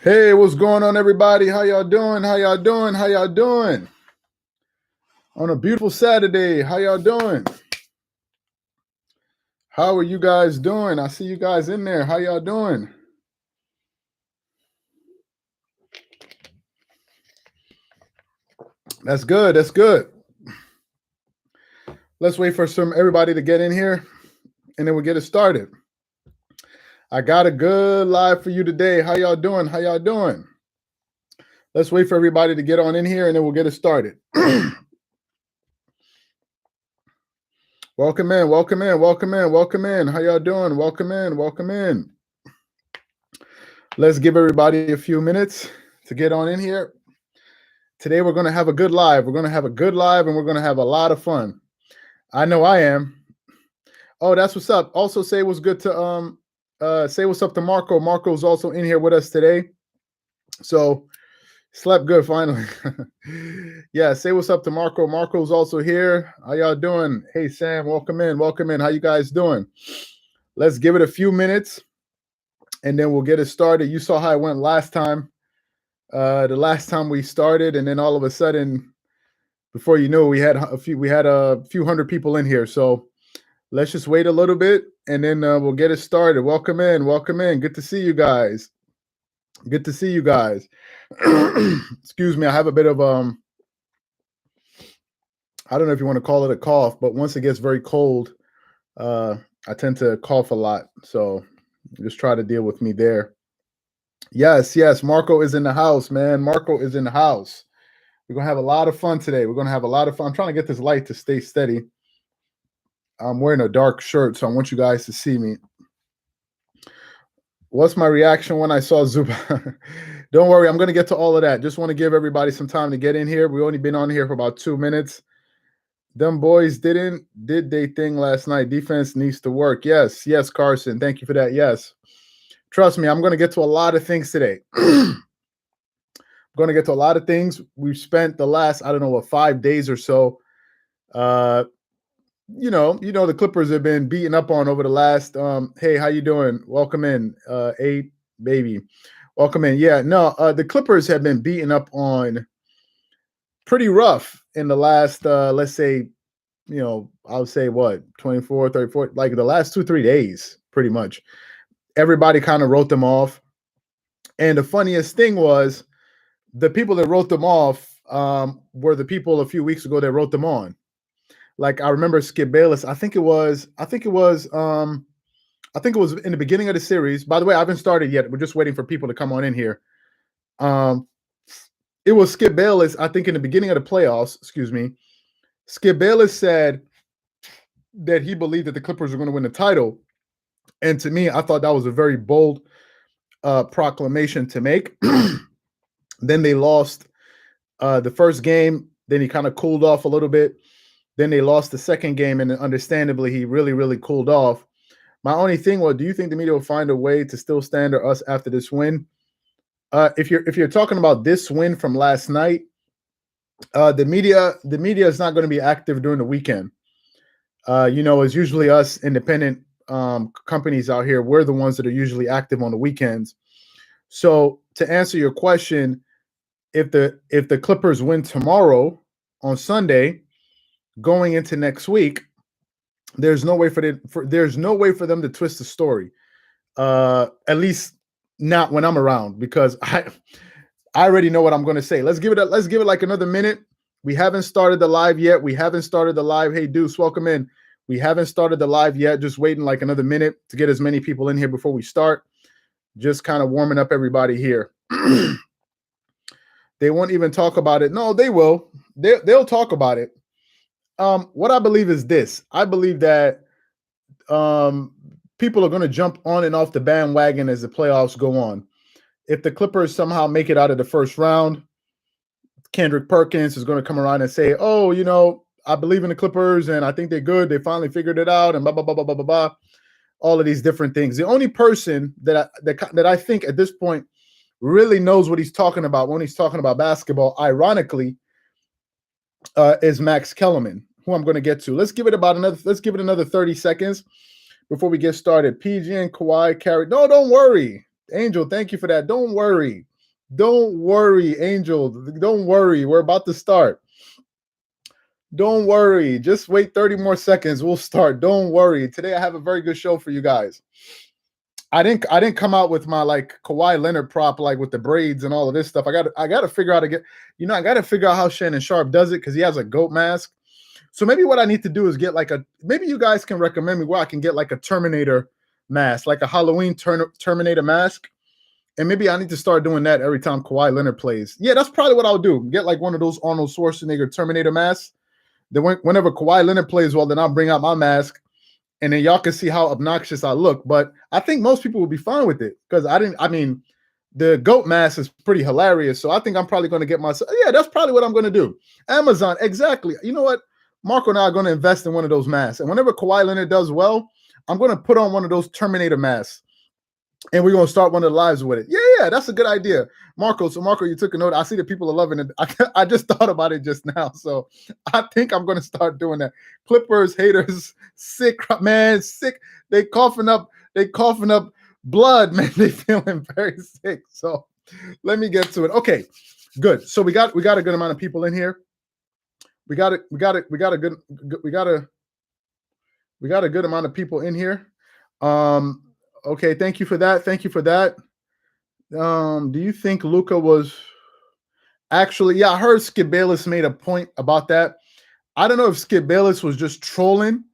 Hey, what's going on, everybody? How y'all doing? How y'all doing? How y'all doing? On a beautiful Saturday, how y'all doing? How are you guys doing? I see you guys in there. How y'all doing? That's good. That's good. Let's wait for everybody to get in here, and then we'll get it started. I got a good live for you today. How y'all doing? How y'all doing? Let's wait for everybody to get on in here, and then we'll get it started. Welcome in, welcome in, welcome in, welcome in. How y'all doing? Welcome in, welcome in. Let's give everybody a few minutes to get on in here. Today we're going to have a good live. We're going to have a good live, and we're going to have a lot of fun. I know I am. Oh, that's what's up. Also, say what's good to say what's up to Marco. Marco's also in here with us today. So slept good finally. Yeah, say what's up to Marco. Marco's also here. How y'all doing? Hey Sam, welcome in. Welcome in. How you guys doing? Let's give it a few minutes, and then we'll get it started. You saw how it went last time. The last time we started, and then all of a sudden, before you knew, we had a few hundred people in here. So let's just wait a little bit, and then we'll get it started. Welcome in, welcome in. Good to see you guys. Good to see you guys. Excuse me, I have a bit of I don't know if you want to call it a cough, but once it gets very cold, I tend to cough a lot. So just try to deal with me there. Yes, Marco is in the house, man. Marco is in the house. We're going to have a lot of fun today. We're going to have a lot of fun. I'm trying to get this light to stay steady. I'm wearing a dark shirt, so I want you guys to see me. What's my reaction when I saw Zuba? Don't worry, I'm going to get to all of that. Just want to give everybody some time to get in here. We've only been on here for about 2 minutes. Them boys did they thing last night. Defense needs to work. Yes, Carson. Thank you for that. Yes. Trust me, I'm going to get to a lot of things today. I'm going to get to a lot of things. We've spent the last, 5 days or so. You know, the Clippers have been beaten up on over the last. Hey, how you doing? Welcome in, 8 baby. Welcome in. Yeah, no, the Clippers have been beaten up on pretty rough in the last, let's say, I would say what, 24, 34, like the last 2-3 days, pretty much. Everybody kind of wrote them off. And the funniest thing was the people that wrote them off were the people a few weeks ago that wrote them on. Like I remember Skip Bayless. I think it was in the beginning of the series. By the way, I haven't started yet. We're just waiting for people to come on in here. It was Skip Bayless, I think in the beginning of the playoffs, Skip Bayless said that he believed that the Clippers were going to win the title. And to me, I thought that was a very bold proclamation to make. Then they lost the first game. Then he kind of cooled off a little bit. Then they lost the second game, and understandably, he really, really cooled off. My only thing was, do you think the media will find a way to still stand us after this win? If you're talking about this win from last night, the media is not going to be active during the weekend. It's usually us independent companies out here. We're the ones that are usually active on the weekends. So to answer your question, if the Clippers win tomorrow on Sunday, going into next week, there's no way for them to twist the story. At least not when I'm around, because I already know what I'm going to say. Let's give it like another minute. We haven't started the live yet. Hey, Deuce, welcome in. We haven't started the live yet. Just waiting like another minute to get as many people in here before we start. Just kind of warming up everybody here. They won't even talk about it. No, they will. They'll talk about it. What I believe is this. I believe that people are going to jump on and off the bandwagon as the playoffs go on. If the Clippers somehow make it out of the first round, Kendrick Perkins is going to come around and say, oh, I believe in the Clippers and I think they're good. They finally figured it out and blah, blah, blah, blah, blah, blah, blah. All of these different things. The only person that I think at this point really knows what he's talking about when he's talking about basketball, ironically, is Max Kellerman, who I'm going to get to. Let's give it another 30 seconds before we get started. PG and Kawhi carry. No, don't worry. Angel, thank you for that. Don't worry. Don't worry, Angel. Don't worry. We're about to start. Don't worry. Just wait 30 more seconds. We'll start. Don't worry. Today I have a very good show for you guys. I didn't come out with my like Kawhi Leonard prop like with the braids and all of this stuff. I got to figure out I got to figure out how Shannon Sharp does it because he has a goat mask. So maybe what I need to do is get maybe you guys can recommend me where I can get like a Terminator mask, like a Halloween Terminator mask. And maybe I need to start doing that every time Kawhi Leonard plays. Yeah, that's probably what I'll do. Get like one of those Arnold Schwarzenegger Terminator masks. Then whenever Kawhi Leonard plays well, then I'll bring out my mask. And then y'all can see how obnoxious I look. But I think most people will be fine with it because the goat mask is pretty hilarious. So I think I'm probably going to get myself. Yeah, that's probably what I'm going to do. Amazon, exactly. You know what? Marco and I are going to invest in one of those masks. And whenever Kawhi Leonard does well, I'm going to put on one of those Terminator masks. And we're going to start one of the lives with it. Yeah, that's a good idea. Marco, you took a note. I see that people are loving it. I just thought about it just now. So I think I'm going to start doing that. Clippers, haters, sick, man, sick. They coughing up blood, man. They feeling very sick. So let me get to it. Okay, good. So we got a good amount of people in here. We got a good amount of people in here. Okay, thank you for that. Do you think Luka was actually? Yeah, I heard Skip Bayless made a point about that. I don't know if Skip Bayless was just trolling,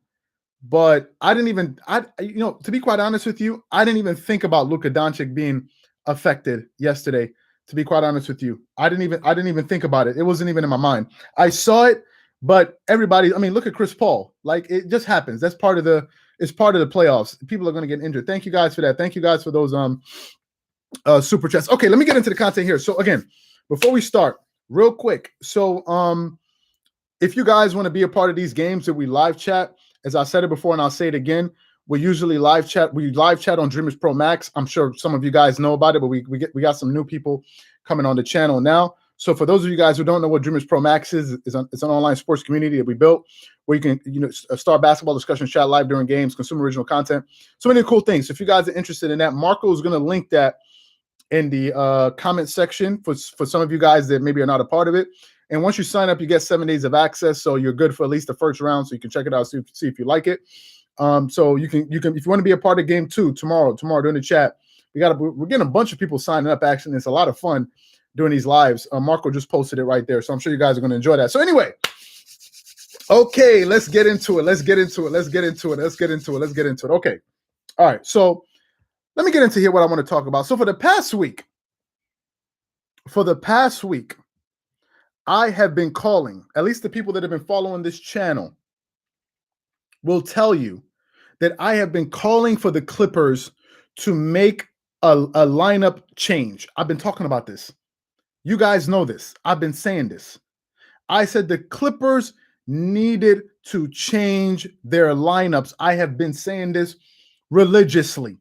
but to be quite honest with you, I didn't even think about Luka Doncic being affected yesterday. To be quite honest with you, I didn't even think about it. It wasn't even in my mind. I saw it, but everybody. I mean, look at Chris Paul. Like it just happens. That's part of the. It's part of the playoffs. People are going to get injured. Thank you guys for that. Thank you guys for those super chats. Okay, let me get into the content here. So again, before we start, real quick. So if you guys want to be a part of these games that we live chat, as I said it before and I'll say it again, we usually live chat. We live chat on Dreamerspro Max. I'm sure some of you guys know about it, but we got some new people coming on the channel now. So for those of you guys who don't know what Dreamerspro Max is, it's an online sports community that we built where you can start basketball discussion, chat live during games, consume original content. So many cool things. So if you guys are interested in that, Marco is going to link that in the comment section for some of you guys that maybe are not a part of it. And once you sign up, you get 7 days of access. So you're good for at least the first round. So you can check it out, see if you like it. So you can if you want to be a part of game 2 tomorrow during the chat, we're getting a bunch of people signing up. Actually, it's a lot of fun doing these lives. Marco just posted it right there. So I'm sure you guys are going to enjoy that. So anyway, okay, let's get into it. Okay. All right. So let me get into here what I want to talk about. So for the past week, I have been calling, at least the people that have been following this channel will tell you that I have been calling for the Clippers to make a lineup change. I've been talking about this. You guys know this. I've been saying this. I said the Clippers needed to change their lineups. I have been saying this religiously.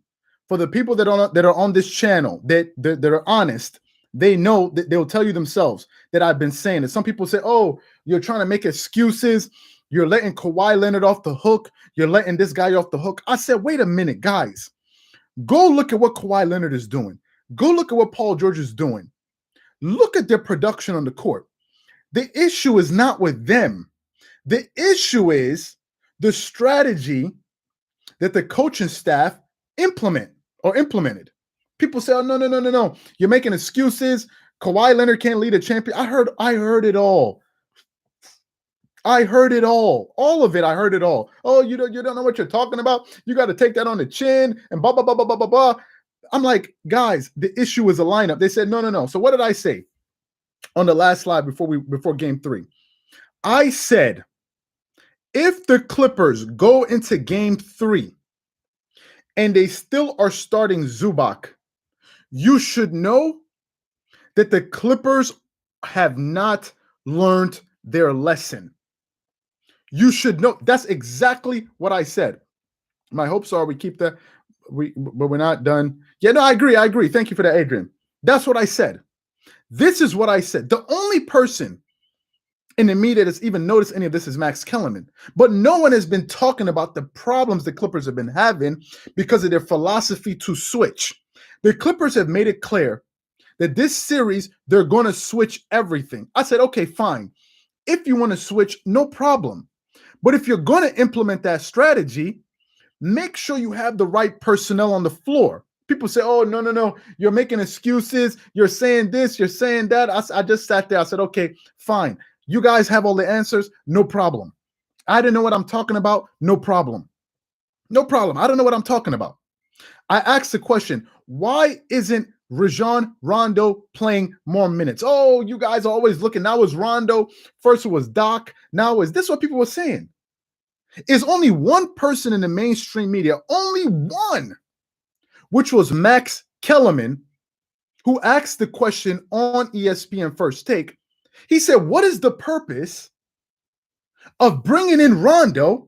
For the people that are on this channel that are honest, they know that they'll tell you themselves that I've been saying it. Some people say, "Oh, you're trying to make excuses. You're letting Kawhi Leonard off the hook. You're letting this guy off the hook." I said, "Wait a minute, guys. Go look at what Kawhi Leonard is doing. Go look at what Paul George is doing. Look at their production on the court. The issue is not with them. The issue is the strategy that the coaching staff implemented. People say, "Oh, no. You're making excuses. Kawhi Leonard can't lead a champion." I heard it all. I heard it all. All of it. I heard it all. "Oh, you don't know what you're talking about. You got to take that on the chin and blah, blah, blah, blah, blah, blah, blah." I'm like, guys, the issue is a lineup. They said, no. So what did I say on the last slide before game 3? I said, if the Clippers go into game 3 and they still are starting Zubac, you should know that the Clippers have not learned their lesson. You should know. That's exactly what I said. My hopes are we keep that. But we're not done. Yeah, no, I agree. Thank you for that, Adrian. That's what I said. This is what I said. The only person in the media that's even noticed any of this is Max Kellerman. But no one has been talking about the problems the Clippers have been having because of their philosophy to switch. The Clippers have made it clear that this series, they're going to switch everything. I said, okay, fine. If you want to switch, no problem. But if you're going to implement that strategy, make sure you have the right personnel on the floor. People say, oh, no. You're making excuses. You're saying this, you're saying that. I just sat there. I said, okay, fine. You guys have all the answers. No problem. I didn't know what I'm talking about. No problem. No problem. I don't know what I'm talking about. I asked the question, why isn't Rajon Rondo playing more minutes? Oh, you guys are always looking. Now it's Rondo. First it was Doc. Now it's this is what people were saying. Is only one person in the mainstream media, only one, which was Max Kellerman, who asked the question on ESPN First Take. He said, what is the purpose of bringing in Rondo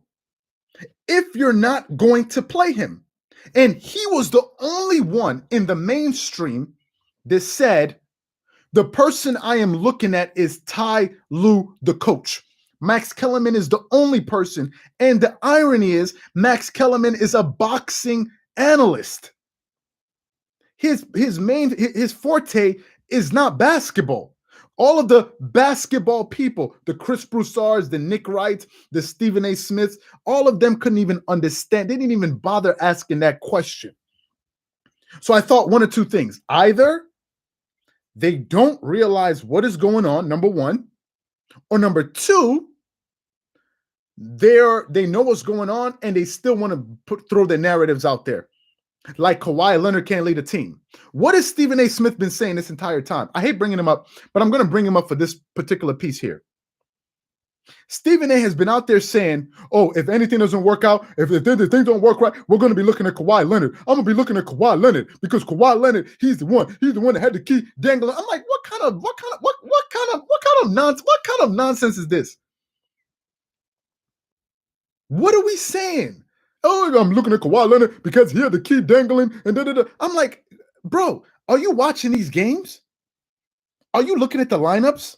if you're not going to play him? And he was the only one in the mainstream that said, the person I am looking at is Ty Lue, the coach. Max Kellerman is the only person. And the irony is, Max Kellerman is a boxing analyst. His forte is not basketball. All of the basketball people, the Chris Broussards, the Nick Wrights, the Stephen A. Smiths, all of them couldn't even understand. They didn't even bother asking that question. So I thought one of two things. Either they don't realize what is going on, number one, or number two, they know what's going on and they still want to throw their narratives out there. Like Kawhi Leonard can't lead a team. What has Stephen A. Smith been saying this entire time? I hate bringing him up, but I'm going to bring him up for this particular piece here. Stephen A. has been out there saying, oh, if anything doesn't work out, if things don't work right, we're going to be looking at Kawhi Leonard. I'm going to be looking at Kawhi Leonard because Kawhi Leonard, he's the one that had the key dangling. I'm like, what kind of nonsense is this? What are we saying? Oh, I'm looking at Kawhi Leonard because he had the key dangling and da-da-da. I'm like, bro, are you watching these games? Are you looking at the lineups?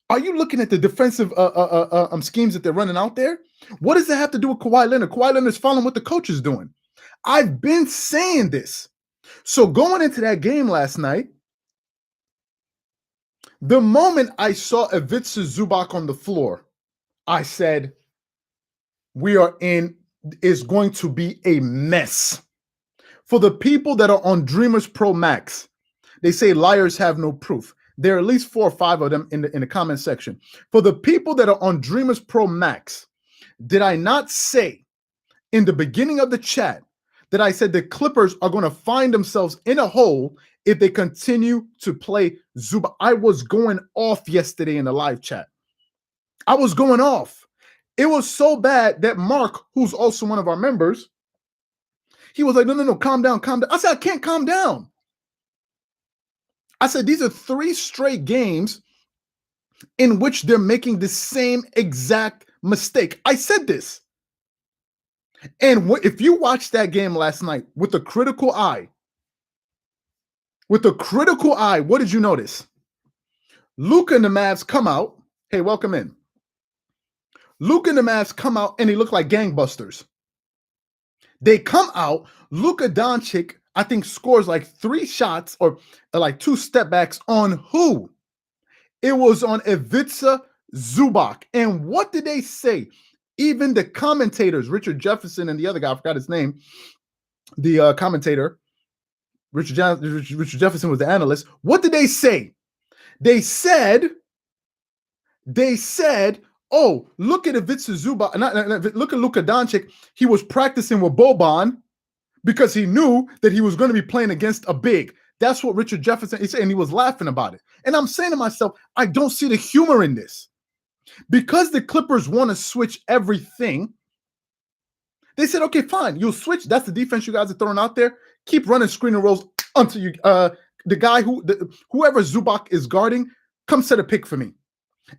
Are you looking at the defensive schemes that they're running out there? What does that have to do with Kawhi Leonard? Kawhi Leonard's following what the coach is doing. I've been saying this. So going into that game last night, the moment I saw Ivica Zubac on the floor, I said, is going to be a mess. For the people that are on Dreamerspro Max, they say liars have no proof. There are at least 4 or 5 of them in the comment section. For the people that are on Dreamerspro Max, did I not say in the beginning of the chat that I said the Clippers are going to find themselves in a hole if they continue to play Zubac? I was going off yesterday in the live chat. I was going off. It was so bad that Mark, who's also one of our members, he was like, no, calm down. I said, I can't calm down. I said, these are 3 straight games in which they're making the same exact mistake. I said this. And if you watched that game last night with a critical eye, what did you notice? Luka and the Mavs come out. Hey, welcome in. Luka and the Mavs come out and they look like gangbusters. They come out, Luka Doncic, I think, scores like 3 shots or like 2 step backs on who? It was on Ivica Zubac. And what did they say? Even the commentators, Richard Jefferson and the other guy, I forgot his name, the commentator, Richard Jefferson was the analyst. What did they say? They said, oh, look at Ivica Zubac, look at Luka Doncic. He was practicing with Boban because he knew that he was going to be playing against a big. That's what Richard Jefferson is saying, and he was laughing about it. And I'm saying to myself, I don't see the humor in this. Because the Clippers want to switch everything, they said, okay, fine, you'll switch. That's the defense you guys are throwing out there. Keep running screen and rolls until you the guy whoever Zubac is guarding, come set a pick for me.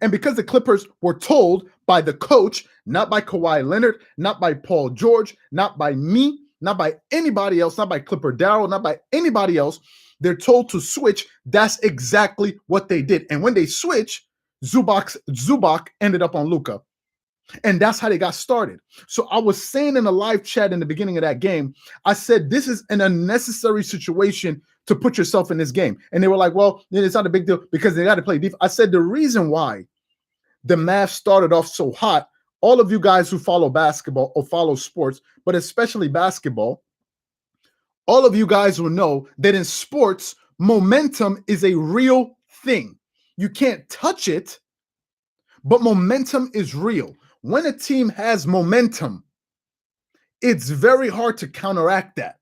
And because the Clippers were told by the coach, not by Kawhi Leonard, not by Paul George, not by me, not by anybody else, not by Clipper Darrell, not by anybody else, they're told to switch. That's exactly what they did. And when they switch, Zubac ended up on Luka. And that's how they got started. So I was saying in a live chat in the beginning of that game, I said, this is an unnecessary situation to put yourself in this game. And they were like, well, it's not a big deal because they got to play defense. I said the reason why the Mavs started off so hot, all of you guys who follow basketball or follow sports, but especially basketball, all of you guys will know that in sports, momentum is a real thing. You can't touch it, but momentum is real. When a team has momentum, it's very hard to counteract that.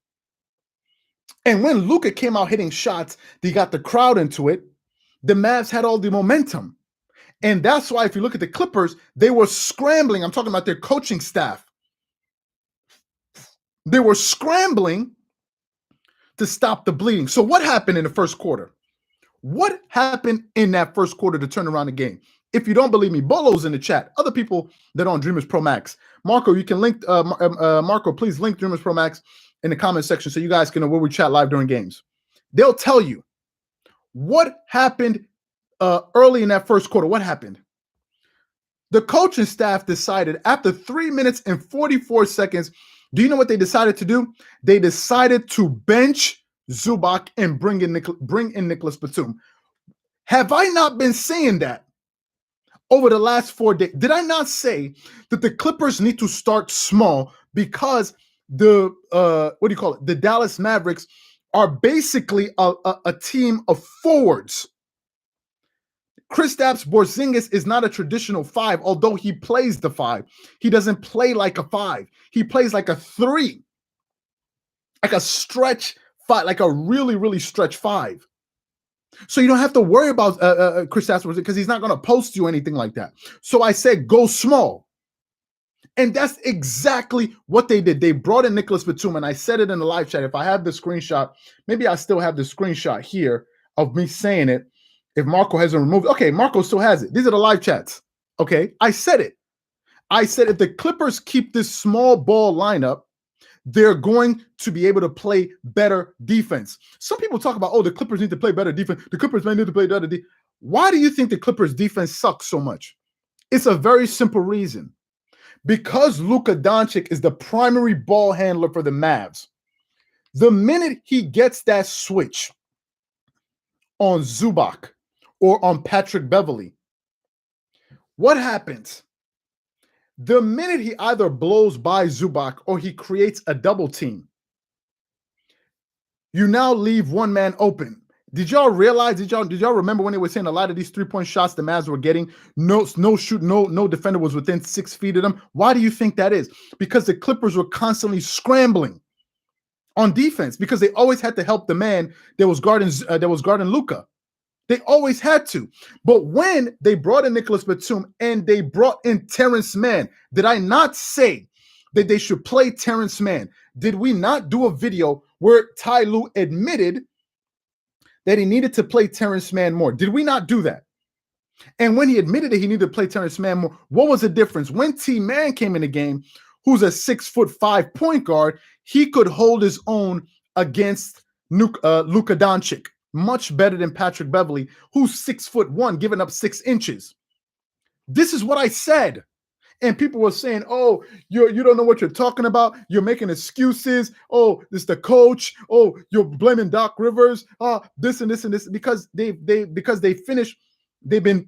And when Luka came out hitting shots, they got the crowd into it. The Mavs had all the momentum. And that's why if you look at the Clippers, they were scrambling. I'm talking about their coaching staff. They were scrambling to stop the bleeding. So what happened in the first quarter? What happened in that first quarter to turn around the game? If you don't believe me, Bolo's in the chat. Other people that are on Dreamerspro Max. Marco, you can link, Marco, please link Dreamerspro Max in the comment section so you guys can know where we chat live during games. They'll tell you what happened early in that first quarter. What happened? The coaching staff decided after 3 minutes and 44 seconds, do you know what they decided to do? They decided to bench Zubac and bring in Nicholas Batum. Have I not been saying that over the last 4 days? Did I not say that the Clippers need to start small because the the Dallas Mavericks are basically a team of forwards? Kristaps Porzingis is not a traditional 5, although he plays the 5. He doesn't play like a 5. He plays like a 3, like a stretch 5, like a really, really stretch 5. So you don't have to worry about Kristaps Porzingis because he's not going to post you anything like that. So I said go small. And that's exactly what they did. They brought in Nicholas Batum, and I said it in the live chat. If I have the screenshot, maybe I still have the screenshot here of me saying it. If Marco hasn't removed it. Okay, Marco still has it. These are the live chats. Okay, I said it. I said if the Clippers keep this small ball lineup, they're going to be able to play better defense. Some people talk about, oh, the Clippers need to play better defense. The Clippers may need to play better defense. Why do you think the Clippers defense sucks so much? It's a very simple reason. Because Luka Doncic is the primary ball handler for the Mavs, the minute he gets that switch on Zubac or on Patrick Beverley, what happens? The minute he either blows by Zubac or he creates a double team, you now leave one man open. Did y'all realize? Did y'all remember when they were saying a lot of these 3-point shots the Mavs were getting? No defender was within 6 feet of them. Why do you think that is? Because the Clippers were constantly scrambling on defense because they always had to help the man that was guarding Luka. They always had to. But when they brought in Nicholas Batum and they brought in Terrence Mann, did I not say that they should play Terrence Mann? Did we not do a video where Ty Lue admitted that he needed to play Terrence Mann more? Did we not do that? And when he admitted that he needed to play Terrence Mann more, what was the difference? When T-Man came in the game, who's a 6'5" point guard, he could hold his own against Luka Doncic much better than Patrick Beverley, who's 6'1", giving up 6 inches. This is what I said. And people were saying, oh, you don't know what you're talking about. You're making excuses. Oh, this the coach. Oh, you're blaming Doc Rivers. This and this and this because they finished. They filled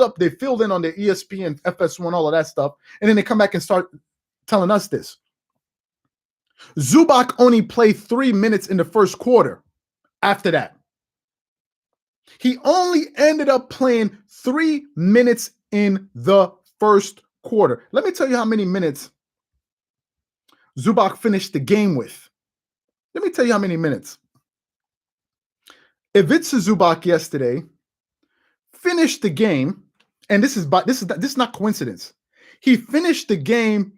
in on their ESPN, FS1, all of that stuff, and then they come back and start telling us this. Zubac only played 3 minutes in the first quarter. After that, he only ended up playing 3 minutes in the first quarter. Let me tell you how many minutes Zubac finished the game with. Let me tell you how many minutes. Ivica Zubac yesterday finished the game, and this is not coincidence. He finished the game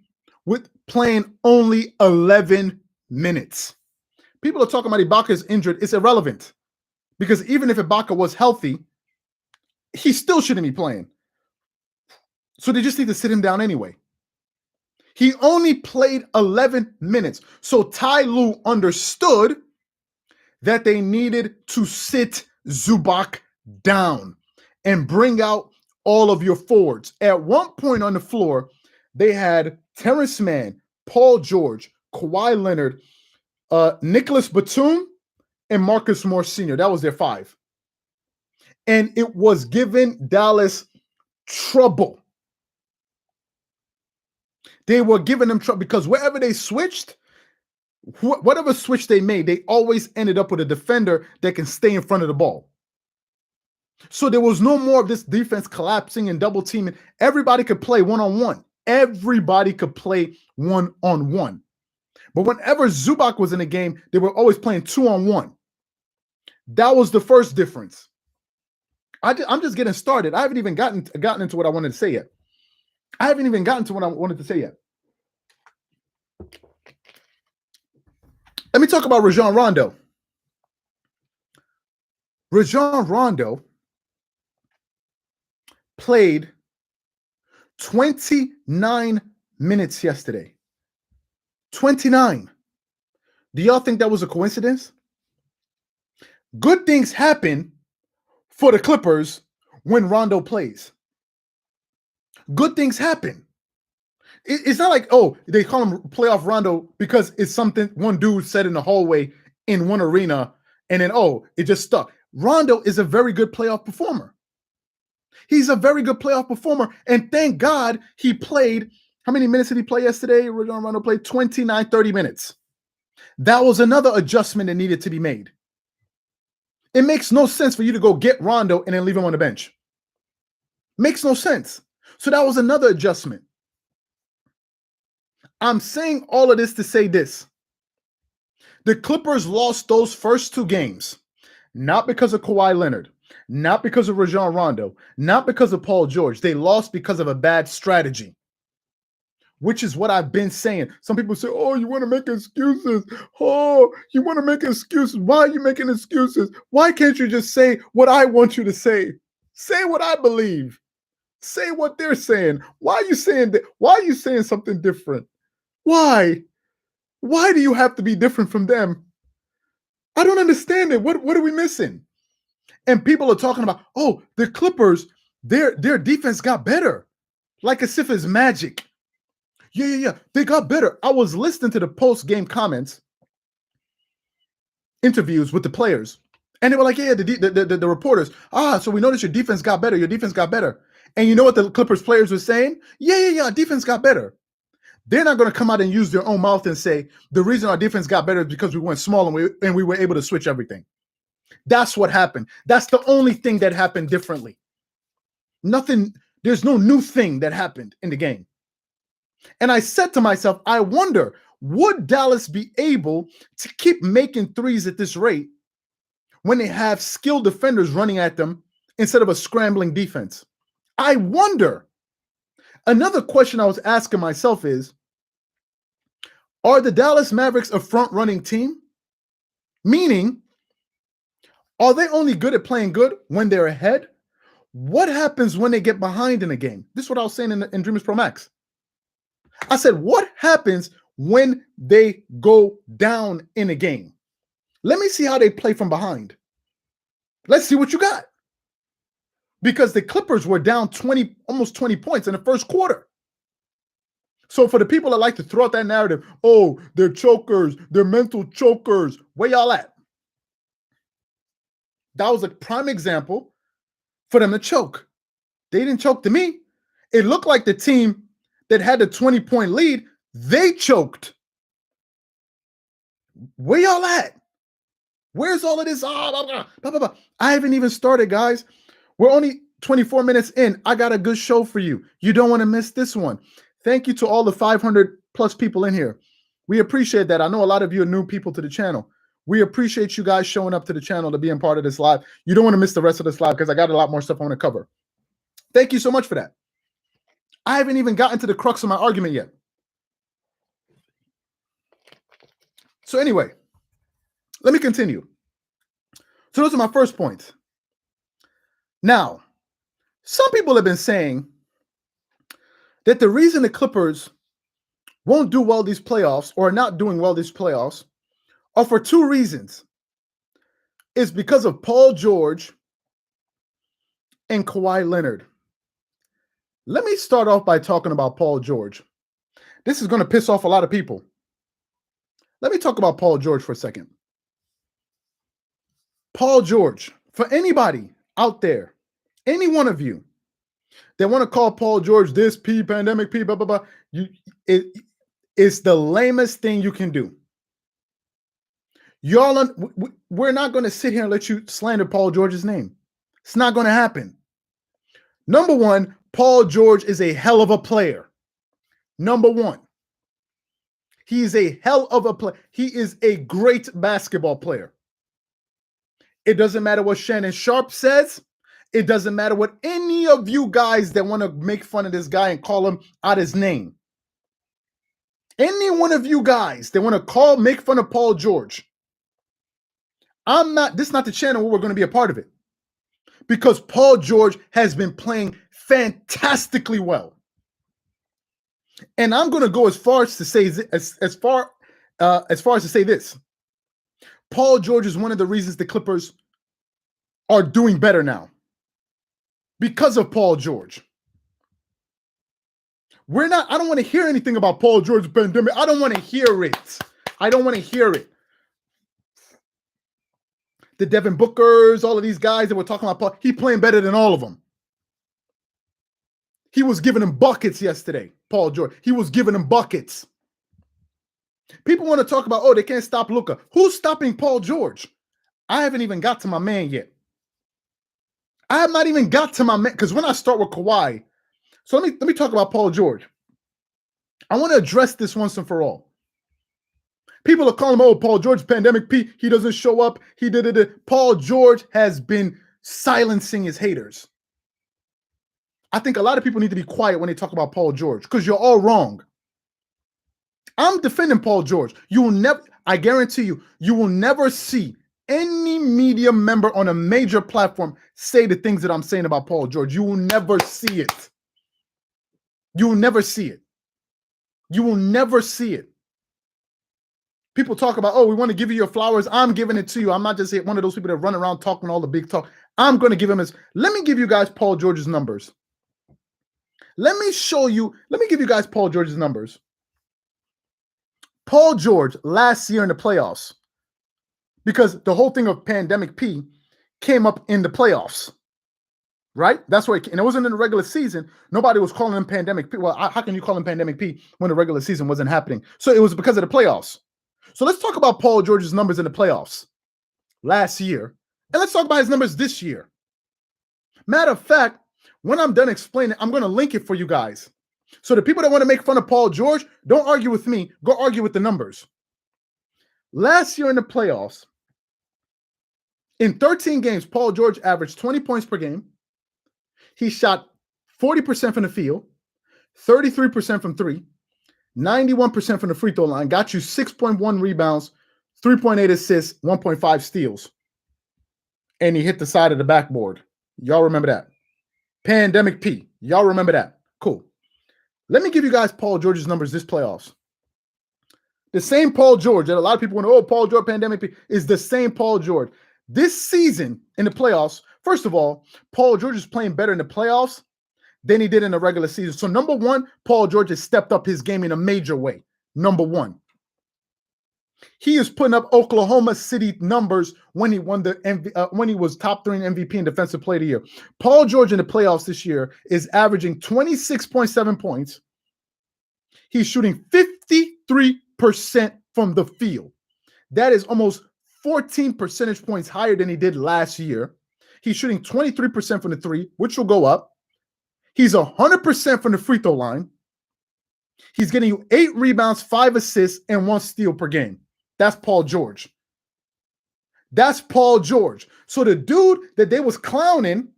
with playing only 11 minutes. People are talking about Ibaka is injured. It's irrelevant because even if Ibaka was healthy, he still shouldn't be playing. So they just need to sit him down anyway. He only played 11 minutes. So Ty Lue understood that they needed to sit Zubac down and bring out all of your forwards. At one point on the floor, they had Terrence Mann, Paul George, Kawhi Leonard, Nicholas Batum, and Marcus Morris Sr. That was their 5. And it was giving Dallas trouble. They were giving them trouble because wherever they switched, whatever switch they made, they always ended up with a defender that can stay in front of the ball. So there was no more of this defense collapsing and double teaming. Everybody could play one-on-one. Everybody could play one-on-one. But whenever Zubac was in the game, they were always playing 2-on-1. That was the first difference. I'm just getting started. I haven't even gotten into what I wanted to say yet. Let me talk about Rajon Rondo. Rajon Rondo played 29 minutes yesterday. 29. Do y'all think that was a coincidence? Good things happen for the Clippers when Rondo plays. Good things happen. It's not like, oh, they call him playoff Rondo because it's something one dude said in the hallway in one arena, and then, oh, it just stuck. Rondo is a very good playoff performer. He's a very good playoff performer, and thank God he played. How many minutes did he play yesterday? Rajon Rondo played 29, 30 minutes. That was another adjustment that needed to be made. It makes no sense for you to go get Rondo and then leave him on the bench. Makes no sense. So that was another adjustment. I'm saying all of this to say this. The Clippers lost those first 2 games, not because of Kawhi Leonard, not because of Rajon Rondo, not because of Paul George. They lost because of a bad strategy, which is what I've been saying. Some people say, oh, you want to make excuses. Oh, you want to make excuses. Why are you making excuses? Why can't you just say what I want you to say? Say what I believe. Say what they're saying. Why are you saying that? Why are you saying something different? Why? Why do you have to be different from them? I don't understand it. What are we missing? And people are talking about, oh, the Clippers, their defense got better. Like as if it's magic. Yeah. They got better. I was listening to the post-game comments, interviews with the players, and they were like, yeah, the reporters, so we noticed your defense got better. Your defense got better. And you know what the Clippers players were saying? Yeah, defense got better. They're not going to come out and use their own mouth and say, the reason our defense got better is because we went small and we were able to switch everything. That's what happened. That's the only thing that happened differently. Nothing, there's no new thing that happened in the game. And I said to myself, I wonder, would Dallas be able to keep making threes at this rate when they have skilled defenders running at them instead of a scrambling defense? I wonder. Another question I was asking myself is, are the Dallas Mavericks a front-running team? Meaning, are they only good at playing good when they're ahead? What happens when they get behind in a game? This is what I was saying in Dreamerspro Max. I said, what happens when they go down in a game? Let me see how they play from behind. Let's see what you got. Because the Clippers were down almost 20 points in the first quarter. So for the people that like to throw out that narrative, oh, they're chokers, they're mental chokers, where y'all at? That was a prime example for them to choke. They didn't choke to me. It looked like the team that had the 20-point lead, they choked. Where y'all at? Where's all of this? I haven't even started, guys. We're only 24 minutes in. I got a good show for you. You don't want to miss this one. Thank you to all the 500 plus people in here. We appreciate that. I know a lot of you are new people to the channel. We appreciate you guys showing up to the channel to being part of this live. You don't want to miss the rest of this live because I got a lot more stuff I want to cover. Thank you so much for that. I haven't even gotten to the crux of my argument yet. So anyway, let me continue. So those are my first points. Now, some people have been saying that the reason the Clippers won't do well these playoffs or are not doing well these playoffs are for 2 reasons. It's because of Paul George and Kawhi Leonard. Let me start off by talking about Paul George. This is going to piss off a lot of people. Let me talk about Paul George for a second. Paul George, for anybody out there, any one of you that want to call Paul George this P, pandemic P, blah, blah, blah, it's the lamest thing you can do. We're not going to sit here and let you slander Paul George's name. It's not going to happen. Number one, Paul George is a hell of a player. Number one, he is a hell of a player. He is a great basketball player. It doesn't matter what Shannon Sharp says. It doesn't matter what any of you guys that want to make fun of this guy and call him out his name. Any one of you guys that want to make fun of Paul George. This is not the channel where we're going to be a part of it. Because Paul George has been playing fantastically well. And I'm going to go as far as to say as far as to say this. Paul George is one of the reasons the Clippers are doing better now. Because of Paul George. I don't want to hear anything about Paul George's pandemic. I don't want to hear it. I don't want to hear it. The Devin Bookers, all of these guys that were talking about Paul, he playing better than all of them. He was giving them buckets yesterday, Paul George. He was giving them buckets. People want to talk about, oh, they can't stop Luka. Who's stopping Paul George? I haven't even got to my man yet. I have not even got to my man, because when I start with Kawhi, so let me talk about Paul George. I want to address this once and for all. People are calling him, oh, Paul George, pandemic P. He doesn't show up. He did it. Paul George has been silencing his haters. I think a lot of people need to be quiet when they talk about Paul George because you're all wrong. I'm defending Paul George. I guarantee you will never see any media member on a major platform say the things that I'm saying about Paul George. You will never see it. You will never see it. You will never see it. People talk about, oh, we want to give you your flowers. I'm giving it to you. I'm not just one of those people that run around talking all the big talk. I'm going to give him let me give you guys Paul George's numbers. Let me give you guys Paul George's numbers. Paul George last year in the playoffs, because the whole thing of pandemic P came up in the playoffs, right? That's why, and it wasn't in the regular season. Nobody was calling him pandemic P. Well, how can you call him pandemic P when the regular season wasn't happening? So it was because of the playoffs. So let's talk about Paul George's numbers in the playoffs last year, and let's talk about his numbers this year. Matter of fact, when I'm done explaining, I'm going to link it for you guys. So the people that want to make fun of Paul George, don't argue with me. Go argue with the numbers. Last year in the playoffs, in 13 games, Paul George averaged 20 points per game. He shot 40% from the field, 33% from three, 91% from the free throw line, got you 6.1 rebounds, 3.8 assists, 1.5 steals. And he hit the side of the backboard. Y'all remember that? Pandemic P. Y'all remember that? Cool. Let me give you guys Paul George's numbers this playoffs. The same Paul George that a lot of people want to, oh, Paul George, pandemic P, is the same Paul George. This season in the playoffs, first of all, Paul George is playing better in the playoffs than he did in the regular season. So number one, Paul George has stepped up his game in a major way. Number one. He is putting up Oklahoma City numbers when he won when he was top 3 in MVP and Defensive Player of the Year. Paul George in the playoffs this year is averaging 26.7 points. He's shooting 53% from the field. That is almost 14 percentage points higher than he did last year. He's shooting 23% from the three, which will go up. He's 100% from the free throw line. He's getting you 8 rebounds, 5 assists, and 1 steal per game. That's Paul George. That's Paul George. So the dude that they was clowning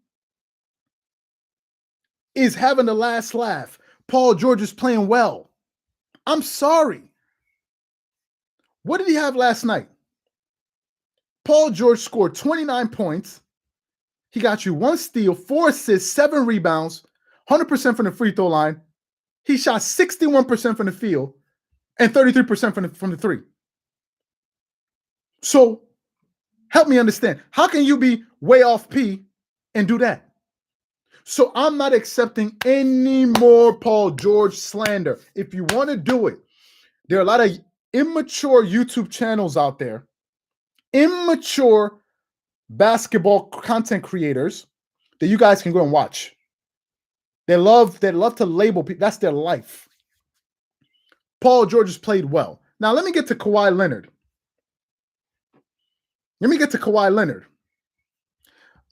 is having the last laugh. Paul George is playing well. I'm sorry. What did he have last night? Paul George scored 29 points. He got you 1 steal, 4 assists, 7 rebounds, 100% from the free throw line. He shot 61% from the field and 33% from the three. So help me understand. How can you be way off P and do that? So I'm not accepting any more Paul George slander. If you want to do it, there are a lot of immature YouTube channels out there, immature basketball content creators that you guys can go and watch. They love to label people. That's their life. Paul George has played well. Now let me get to Kawhi Leonard.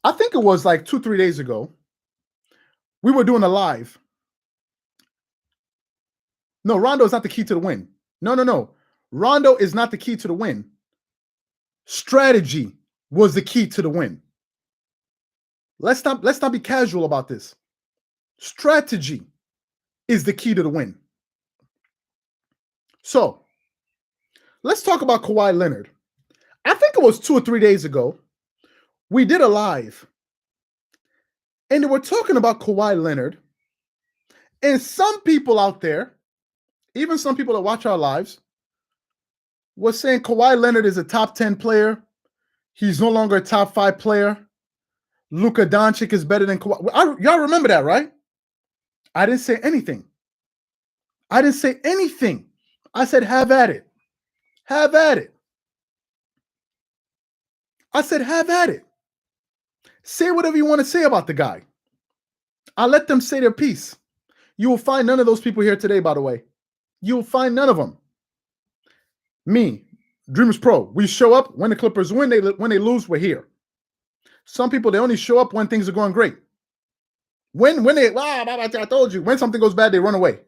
I think it was like 2-3 days ago. We were doing a live. No, Rondo is not the key to the win. No. Rondo is not the key to the win. Strategy was the key to the win. Let's not be casual about this. Strategy is the key to the win. So, let's talk about Kawhi Leonard. I think it was 2 or 3 days ago. We did a live. And they were talking about Kawhi Leonard. And some people out there, even some people that watch our lives, was saying Kawhi Leonard is a top 10 player. He's no longer a top 5 player. Luka Doncic is better than Kawhi. Y'all remember that, right? I didn't say anything. I said, have at it. Have at it. I said, have at it. Say whatever you want to say about the guy. I'll let them say their piece. You will find none of those people here today, by the way. You'll find none of them. Me, Dreamerspro, we show up when the Clippers win. When they lose, we're here. Some people, they only show up when things are going great. I told you, when something goes bad, they run away.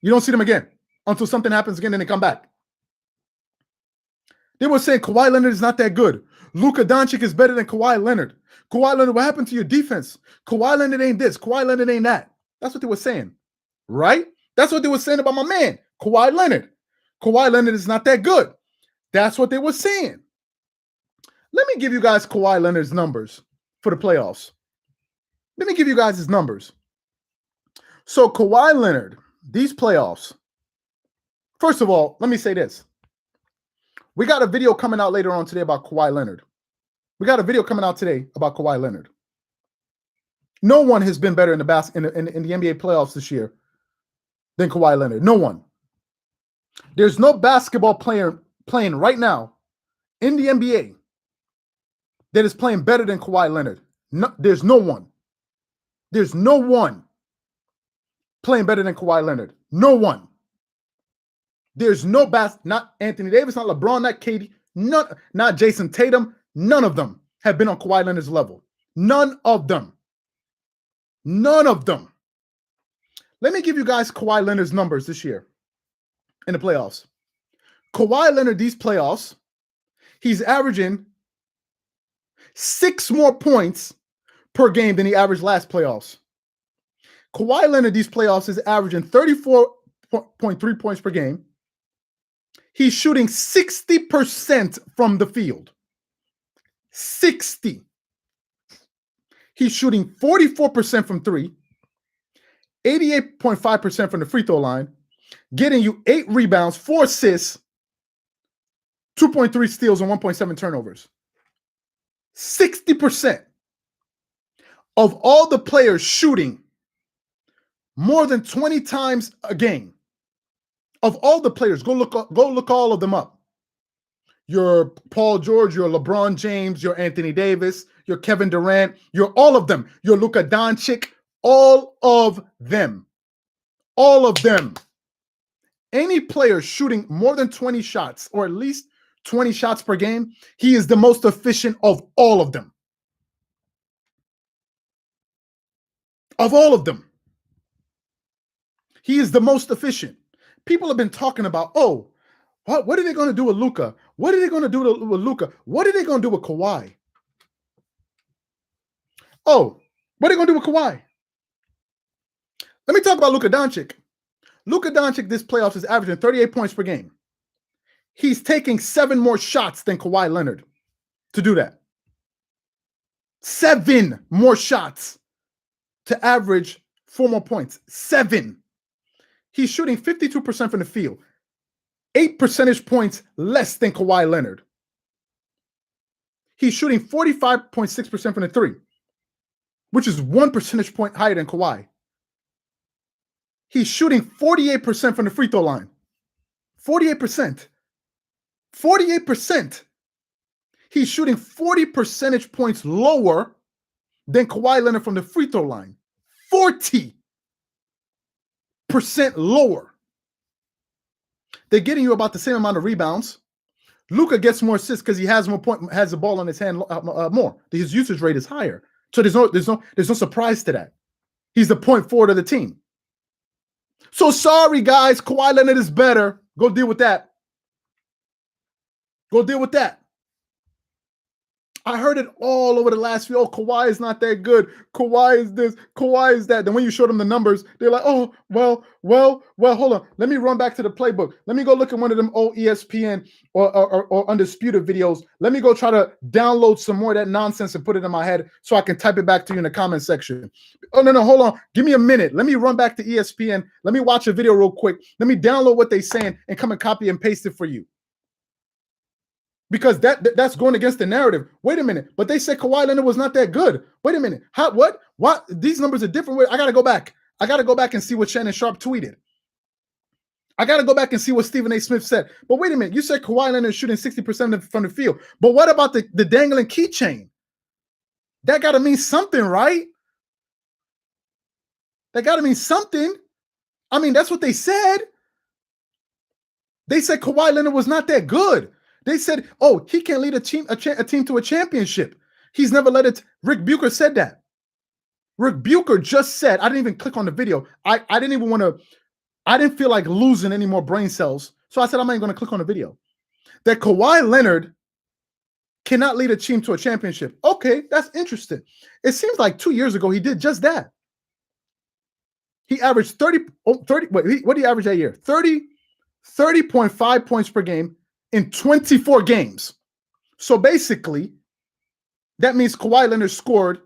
You don't see them again until something happens again, and they come back. They were saying Kawhi Leonard is not that good. Luka Doncic is better than Kawhi Leonard. Kawhi Leonard, what happened to your defense? Kawhi Leonard ain't this. Kawhi Leonard ain't that. That's what they were saying, right? That's what they were saying about my man, Kawhi Leonard. Kawhi Leonard is not that good. That's what they were saying. Let me give you guys Kawhi Leonard's numbers for the playoffs. Let me give you guys his numbers. So Kawhi Leonard, these playoffs. First of all, let me say this. We got a video coming out later on today about Kawhi Leonard. No one has been better in the NBA playoffs this year than Kawhi Leonard. No one. There's no basketball player playing right now in the NBA that is playing better than Kawhi Leonard. No, there's no one. There's no one playing better than Kawhi Leonard. No one. There's no not Anthony Davis, not LeBron, not KD, not Jason Tatum. None of them have been on Kawhi Leonard's level. None of them. Let me give you guys Kawhi Leonard's numbers this year in the playoffs. Kawhi Leonard, these playoffs, he's averaging 6 more points per game than he averaged last playoffs. Kawhi Leonard, these playoffs, is averaging 34.3 points per game. He's shooting 60% from the field. 60. He's shooting 44% from 3, 88.5% from the free throw line, getting you 8 rebounds, 4 assists, 2.3 steals, and 1.7 turnovers. 60% of all the players shooting more than 20 times a game. Of all the players, go look all of them up. Your Paul George, your LeBron James, your Anthony Davis, your Kevin Durant, your all of them, your Luka Doncic, all of them. All of them. Any player shooting more than 20 shots or at least 20 shots per game, he is the most efficient of all of them. Of all of them. He is the most efficient. People have been talking about, what are they going to do with Luka? What are they going to do with Luka? What are they going to do with Kawhi? What are they going to do with Kawhi? Let me talk about Luka Doncic. Luka Doncic this playoffs is averaging 38 points per game. He's taking 7 more shots than Kawhi Leonard to do that. 7 more shots to average 4 more points. 7. He's shooting 52% from the field. 8 percentage points less than Kawhi Leonard. He's shooting 45.6% from the 3, which is 1 percentage point higher than Kawhi. He's shooting 48% from the free throw line. 48%. 48%. He's shooting 40 percentage points lower than Kawhi Leonard from the free throw line. 40% lower. They're getting you about the same amount of rebounds. Luka gets more assists because he has the ball on his hand more. His usage rate is higher. So there's no surprise to that. He's the point forward of the team. So sorry, guys. Kawhi Leonard is better. Go deal with that. Go deal with that. I heard it all over the last few. Oh, Kawhi is not that good. Kawhi is this. Kawhi is that. Then when you show them the numbers, they're like, oh, well, hold on. Let me run back to the playbook. Let me go look at one of them old ESPN or Undisputed videos. Let me go try to download some more of that nonsense and put it in my head so I can type it back to you in the comment section. Oh, no, hold on. Give me a minute. Let me run back to ESPN. Let me watch a video real quick. Let me download what they're saying and come and copy and paste it for you. Because that's going against the narrative. Wait a minute. But they said Kawhi Leonard was not that good. Wait a minute. What? These numbers are different. I got to go back. I got to go back and see what Shannon Sharp tweeted. I got to go back and see what Stephen A. Smith said. But wait a minute. You said Kawhi Leonard is shooting 60% from the field. But what about the dangling keychain? That got to mean something, right? That got to mean something. I mean, that's what they said. They said Kawhi Leonard was not that good. They said, oh, he can't lead a team to a championship. He's never led it. Rick Bucher said that. Rick Bucher just said, I didn't even click on the video. I didn't feel like losing any more brain cells. So I said, I'm not even going to click on the video. That Kawhi Leonard cannot lead a team to a championship. Okay, that's interesting. It seems like 2 years ago, he did just that. He averaged 30. What did he average that year? 30.5 points per game in 24 games. So basically, that means Kawhi Leonard scored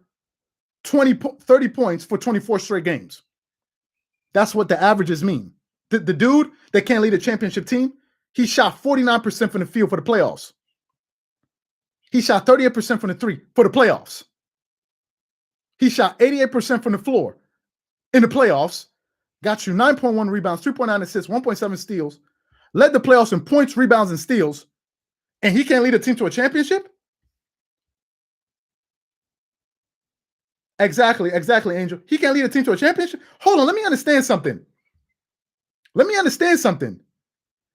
30 points for 24 straight games. That's what the averages mean. The dude that can't lead a championship team, he shot 49% from the field for the playoffs. He shot 38% from the three for the playoffs. He shot 88% from the floor in the playoffs, got you 9.1 rebounds, 3.9 assists, 1.7 steals, led the playoffs in points, rebounds, and steals, and he can't lead a team to a championship? Exactly, Angel. He can't lead a team to a championship? Hold on, let me understand something.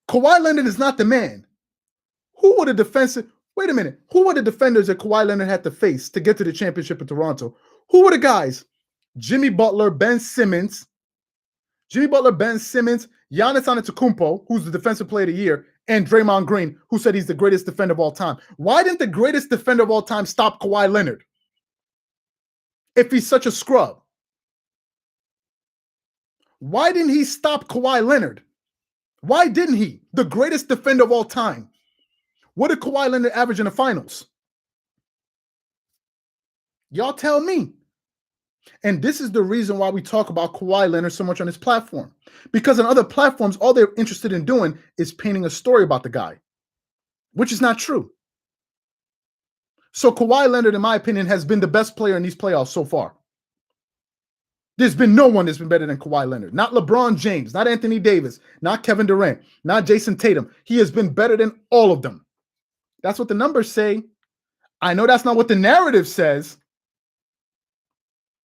Kawhi Leonard is not the man. Who were the defenders that Kawhi Leonard had to face to get to the championship in Toronto? Who were the guys? Jimmy Butler, Ben Simmons, Giannis Antetokounmpo, who's the defensive player of the year, and Draymond Green, who said he's the greatest defender of all time. Why didn't the greatest defender of all time stop Kawhi Leonard if he's such a scrub? Why didn't he stop Kawhi Leonard? Why didn't he? The greatest defender of all time. What did Kawhi Leonard average in the finals? Y'all tell me. And this is the reason why we talk about Kawhi Leonard so much on this platform. Because on other platforms, all they're interested in doing is painting a story about the guy, which is not true. So Kawhi Leonard, in my opinion, has been the best player in these playoffs so far. There's been no one that's been better than Kawhi Leonard. Not LeBron James, not Anthony Davis, not Kevin Durant, not Jason Tatum. He has been better than all of them. That's what the numbers say. I know that's not what the narrative says,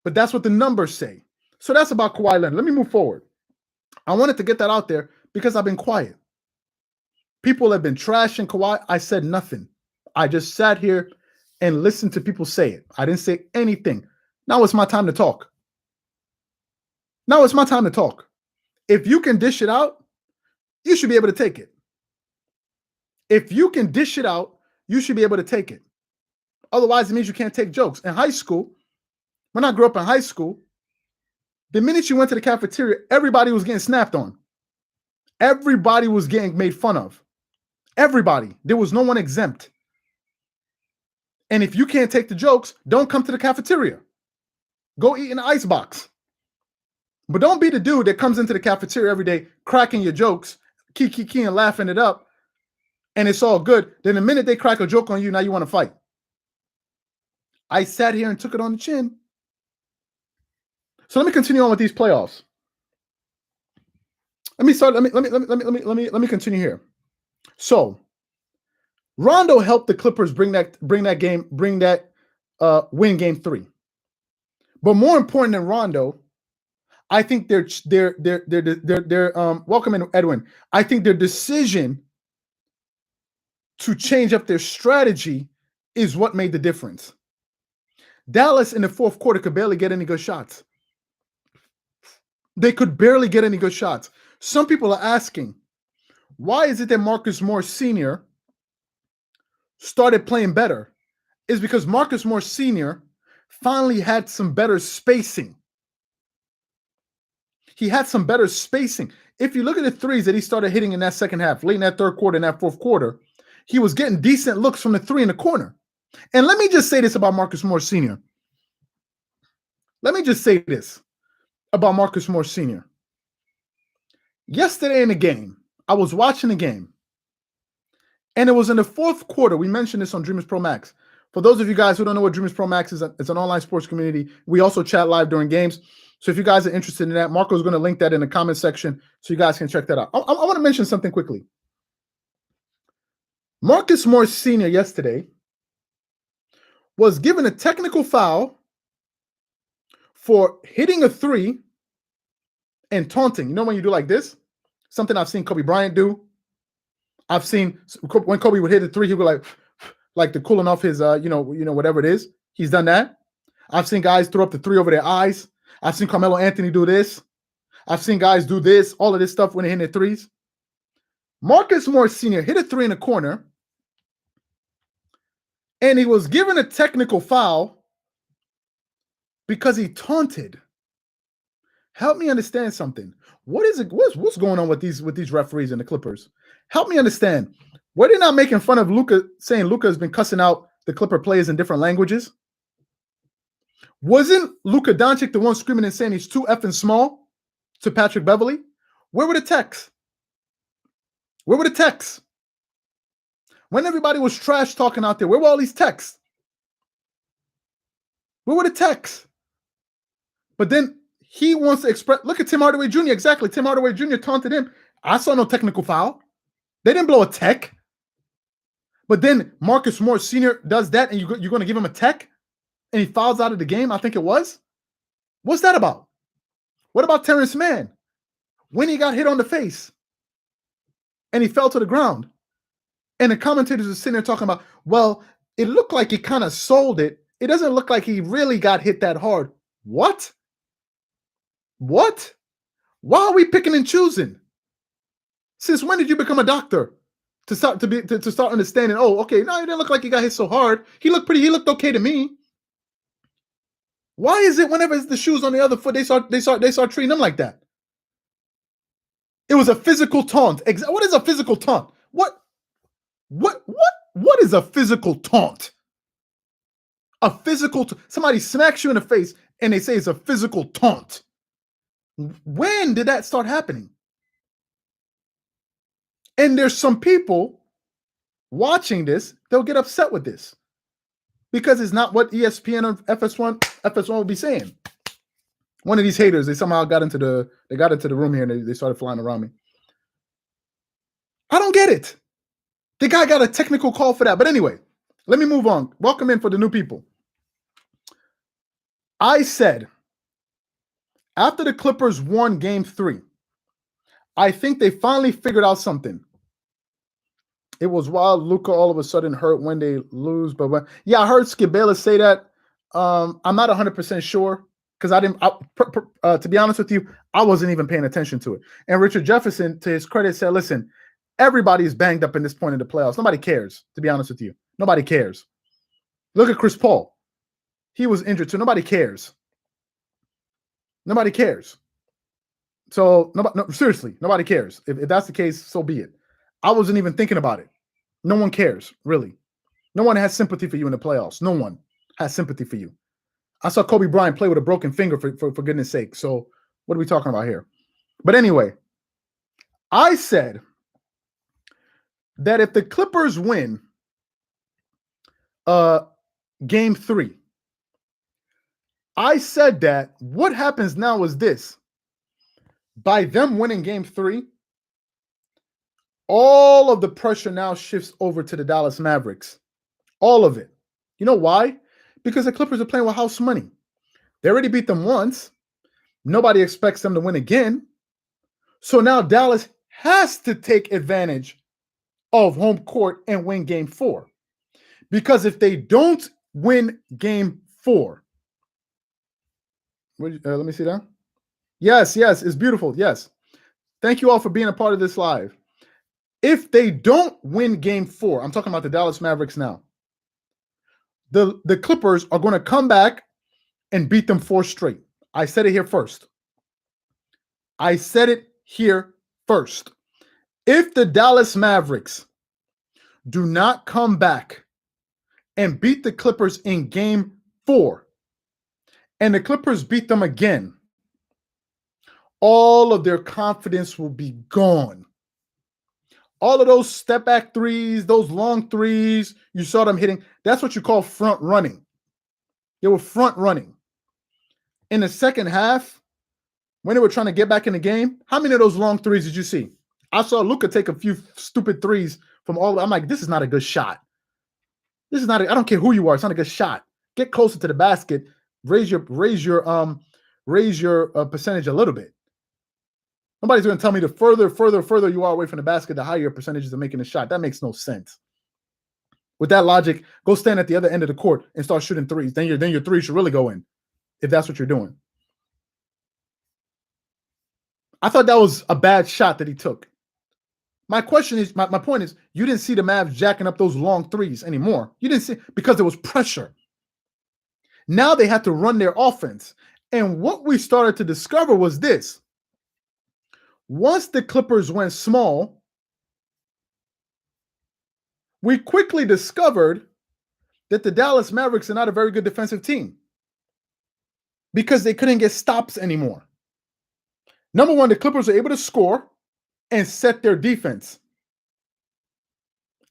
but that's what the numbers say. So that's about Kawhi Leonard. Let me move forward. I wanted to get that out there because I've been quiet. People have been trashing Kawhi. I said nothing. I just sat here and listened to people say it. I didn't say anything. Now it's my time to talk. If you can dish it out, you should be able to take it. If you can dish it out, you should be able to take it. Otherwise, it means you can't take jokes. In high school, when I grew up in high school, the minute you went to the cafeteria, everybody was getting snapped on. Everybody was getting made fun of. Everybody. There was no one exempt. And if you can't take the jokes, don't come to the cafeteria. Go eat in the icebox. But don't be the dude that comes into the cafeteria every day cracking your jokes, key, and laughing it up, and it's all good. Then the minute they crack a joke on you, now you want to fight. I sat here and took it on the chin. So let me continue on with these playoffs. Let me continue here. So Rondo helped the Clippers win game 3. But more important than Rondo, I think their welcome in, Edwin. I think their decision to change up their strategy is what made the difference. Dallas in the fourth quarter could barely get any good shots. They could barely get any good shots. Some people are asking, why is it that Marcus Morris Sr. started playing better? Is because Marcus Morris Sr. finally had some better spacing. He had some better spacing. If you look at the threes that he started hitting in that second half, late in that third quarter, in that fourth quarter, he was getting decent looks from the three in the corner. And let me just say this about Marcus Morris Sr. Let me just say this about Marcus Morris Sr. Yesterday in the game, I was watching the game, and it was in the fourth quarter. We mentioned this on Dreamerspro Max. For those of you guys who don't know what Dreamerspro Max is, it's an online sports community. We also chat live during games. So if you guys are interested in that, Marco's going to link that in the comment section so you guys can check that out. I want to mention something quickly. Marcus Morris Sr. yesterday was given a technical foul for hitting a three and taunting. You know when you do like this? Something I've seen Kobe Bryant do. I've seen when Kobe would hit a three, he would go like the cooling off his, whatever it is. He's done that. I've seen guys throw up the three over their eyes. I've seen Carmelo Anthony do this. I've seen guys do this, all of this stuff when they hit their threes. Marcus Morris Sr. hit a three in the corner, and he was given a technical foul because he taunted. Help me understand something. What is it? What's going on with these referees and the Clippers? Help me understand. Were they not making fun of Luka, saying Luka has been cussing out the Clipper players in different languages? Wasn't Luka Doncic the one screaming and saying he's too effing small to Patrick Beverley? Where were the texts? Where were the texts? When everybody was trash talking out there, where were all these texts? Where were the texts? But then he wants to express. Look at Tim Hardaway Jr. Exactly. Tim Hardaway Jr. taunted him. I saw no technical foul. They didn't blow a tech. But then Marcus Morris Sr. does that, and you're going to give him a tech? And he fouls out of the game, I think it was. What's that about? What about Terrence Mann? When he got hit on the face and he fell to the ground. And the commentators are sitting there talking about, well, it looked like he kind of sold it. It doesn't look like he really got hit that hard. What? What? Why are we picking and choosing? Since when did you become a doctor? To start understanding, oh, okay, no, it didn't look like he got hit so hard. He looked okay to me. Why is it whenever the shoe's on the other foot, they start treating them like that? It was a physical taunt. What is a physical taunt? What is a physical taunt? A physical somebody smacks you in the face and they say it's a physical taunt. When did that start happening? And there's some people watching this, they'll get upset with this. Because it's not what ESPN or FS1 will be saying. One of these haters, they somehow got into the room here and they started flying around me. I don't get it. The guy got a technical call for that. But anyway, let me move on. Welcome in for the new people. I said, after the Clippers won game 3, I think they finally figured out something. It was wild. Luka all of a sudden hurt when they lose. But I heard Skip Bayless say that. I'm not 100% sure because to be honest with you, I wasn't even paying attention to it. And Richard Jefferson, to his credit, said, listen, everybody's banged up in this point in the playoffs. Nobody cares, to be honest with you. Nobody cares. Look at Chris Paul. He was injured too. Nobody cares. Nobody cares. So, seriously, nobody cares. If that's the case, so be it. I wasn't even thinking about it. No one cares, really. No one has sympathy for you in the playoffs. No one has sympathy for you. I saw Kobe Bryant play with a broken finger, for goodness sake. So what are we talking about here? But anyway, I said that if the Clippers win game 3, I said that what happens now is this. By them winning game 3, All of the pressure now shifts over to the Dallas Mavericks. All of it. You know why? Because the Clippers are playing with house money. They already beat them once. Nobody expects them to win again. So now Dallas has to take advantage of home court and win game 4. Because if they don't win game 4, let me see that. Yes, it's beautiful. Yes. Thank you all for being a part of this live. If they don't win game 4, I'm talking about the Dallas Mavericks now. The Clippers are going to come back and beat them 4 straight. I said it here first. If the Dallas Mavericks do not come back and beat the Clippers in game 4, and the Clippers beat them again, all of their confidence will be gone. All of those step back threes, those long threes, you saw them hitting. That's what you call front running. They were front running. In the second half, when they were trying to get back in the game, how many of those long threes did you see? I saw Luka take a few stupid threes from all. I'm like, this is not a good shot. I don't care who you are. It's not a good shot. Get closer to the basket. Raise your percentage a little bit. Nobody's going to tell me the further you are away from the basket, the higher your percentages of making a shot. That makes no sense. With that logic, go stand at the other end of the court and start shooting threes. Then your three should really go in, if that's what you're doing. I thought that was a bad shot that he took. My question is, my point is, you didn't see the Mavs jacking up those long threes anymore. You didn't see, because there was pressure. Now they had to run their offense. And what we started to discover was this. Once the Clippers went small, we quickly discovered that the Dallas Mavericks are not a very good defensive team because they couldn't get stops anymore. Number one, the Clippers are able to score and set their defense.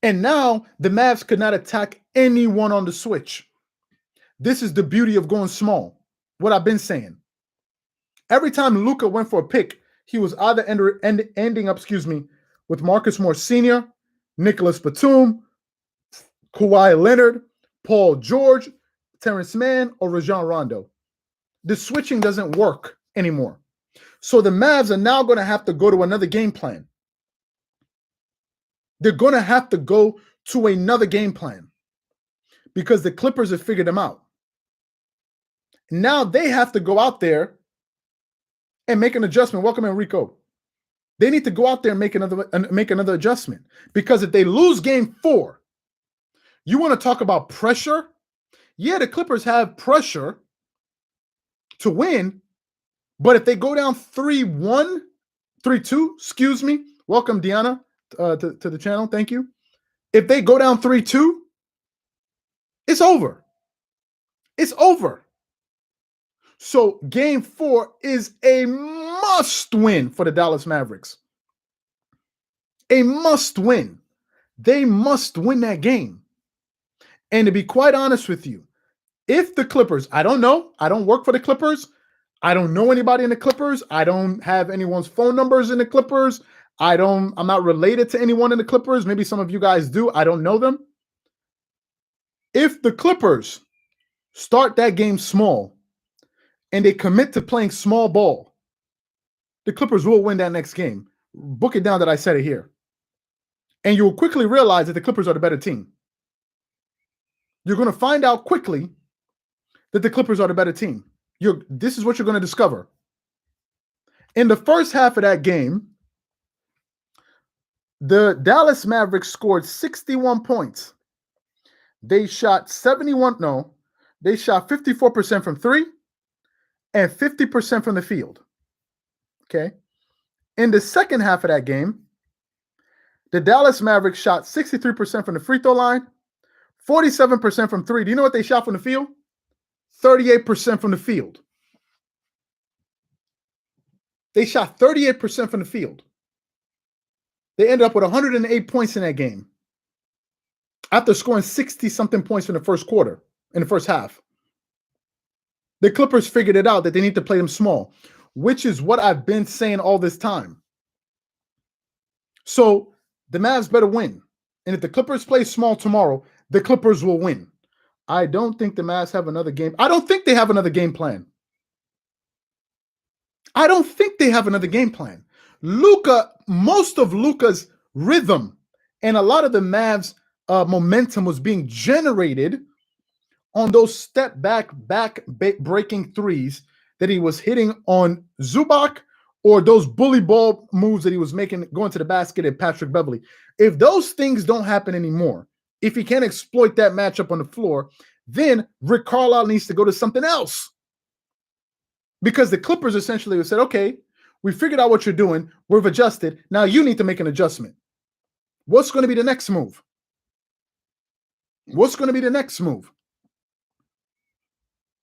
And now the Mavs could not attack anyone on the switch. This is the beauty of going small. What I've been saying. Every time Luka went for a pick, he was either ending up, with Marcus Morris Sr., Nicholas Batum, Kawhi Leonard, Paul George, Terrence Mann, or Rajon Rondo. The switching doesn't work anymore. So the Mavs are now going to have to go to another game plan. They're going to have to go to another game plan because the Clippers have figured them out. Now they have to go out there and make an adjustment. Welcome, Enrico. They need to go out there and make another adjustment because if they lose game 4, you want to talk about pressure? Yeah, the Clippers have pressure to win, but if they go down 3-1, 3-2, welcome, Deanna, to the channel. Thank you. If they go down 3-2, it's over. It's over. So game 4 is a must win for the Dallas Mavericks. A must win. They must win that game. And to be quite honest with you, if the Clippers, I don't know, I don't work for the Clippers. I don't know anybody in the Clippers. I don't have anyone's phone numbers in the Clippers. I'm not related to anyone in the Clippers. Maybe some of you guys do. I don't know them. If the Clippers start that game small and they commit to playing small ball, the Clippers will win that next game. Book it down that I said it here. And you'll quickly realize that the Clippers are the better team. You're going to find out quickly that the Clippers are the better team. This is what you're going to discover. In the first half of that game, the Dallas Mavericks scored 61 points. They shot 54% from 3 and 50% from the field. Okay. In the second half of that game, the Dallas Mavericks shot 63% from the free throw line, 47% from 3. Do you know what they shot from the field? 38% from the field. They shot 38% from the field. They ended up with 108 points in that game after scoring 60-something points in the first quarter, in the first half. The Clippers figured it out that they need to play them small, which is what I've been saying all this time. So the Mavs better win. And if the Clippers play small tomorrow, the Clippers will win. I don't think the Mavs have another game. I don't think they have another game plan. I don't think they have another game plan. Luka, most of Luka's rhythm and a lot of the Mavs' momentum was being generated on those step back breaking threes that he was hitting on Zubac, or those bully ball moves that he was making going to the basket at Patrick Beverley. If those things don't happen anymore, if he can't exploit that matchup on the floor, then Rick Carlisle needs to go to something else. Because the Clippers essentially said, okay, we figured out what you're doing. We've adjusted. Now you need to make an adjustment. What's going to be the next move? What's going to be the next move?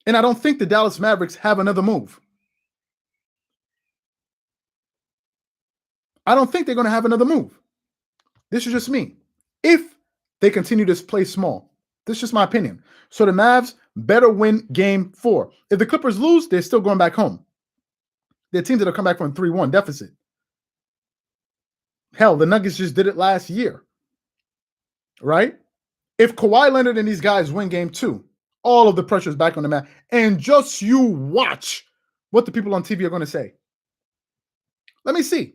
And I don't think the Dallas Mavericks have another move. I don't think they're going to have another move. This is just me. If they continue to play small, this is just my opinion. So the Mavs better win game 4. If the Clippers lose, they're still going back home. They're teams that will come back from 3-1 deficit. Hell, the Nuggets just did it last year. Right? If Kawhi Leonard and these guys win game 2, all of the pressure is back on the mat. And just you watch what the people on TV are going to say. Let me see.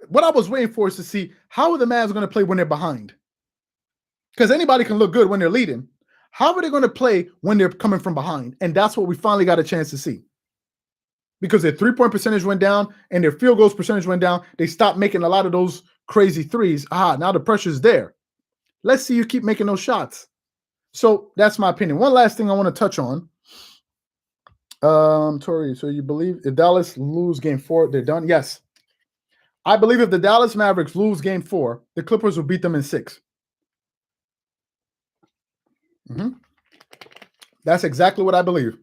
What I was waiting for is to see how are the Mavs going to play when they're behind. Because anybody can look good when they're leading. How are they going to play when they're coming from behind? And that's what we finally got a chance to see. Because their three-point percentage went down and their field goals percentage went down. They stopped making a lot of those crazy threes. Now the pressure's there. Let's see you keep making those shots. So that's my opinion. One last thing I want to touch on. Tori, so you believe if Dallas lose game 4, they're done? Yes. I believe if the Dallas Mavericks lose game 4, the Clippers will beat them in 6. That's exactly what I believe.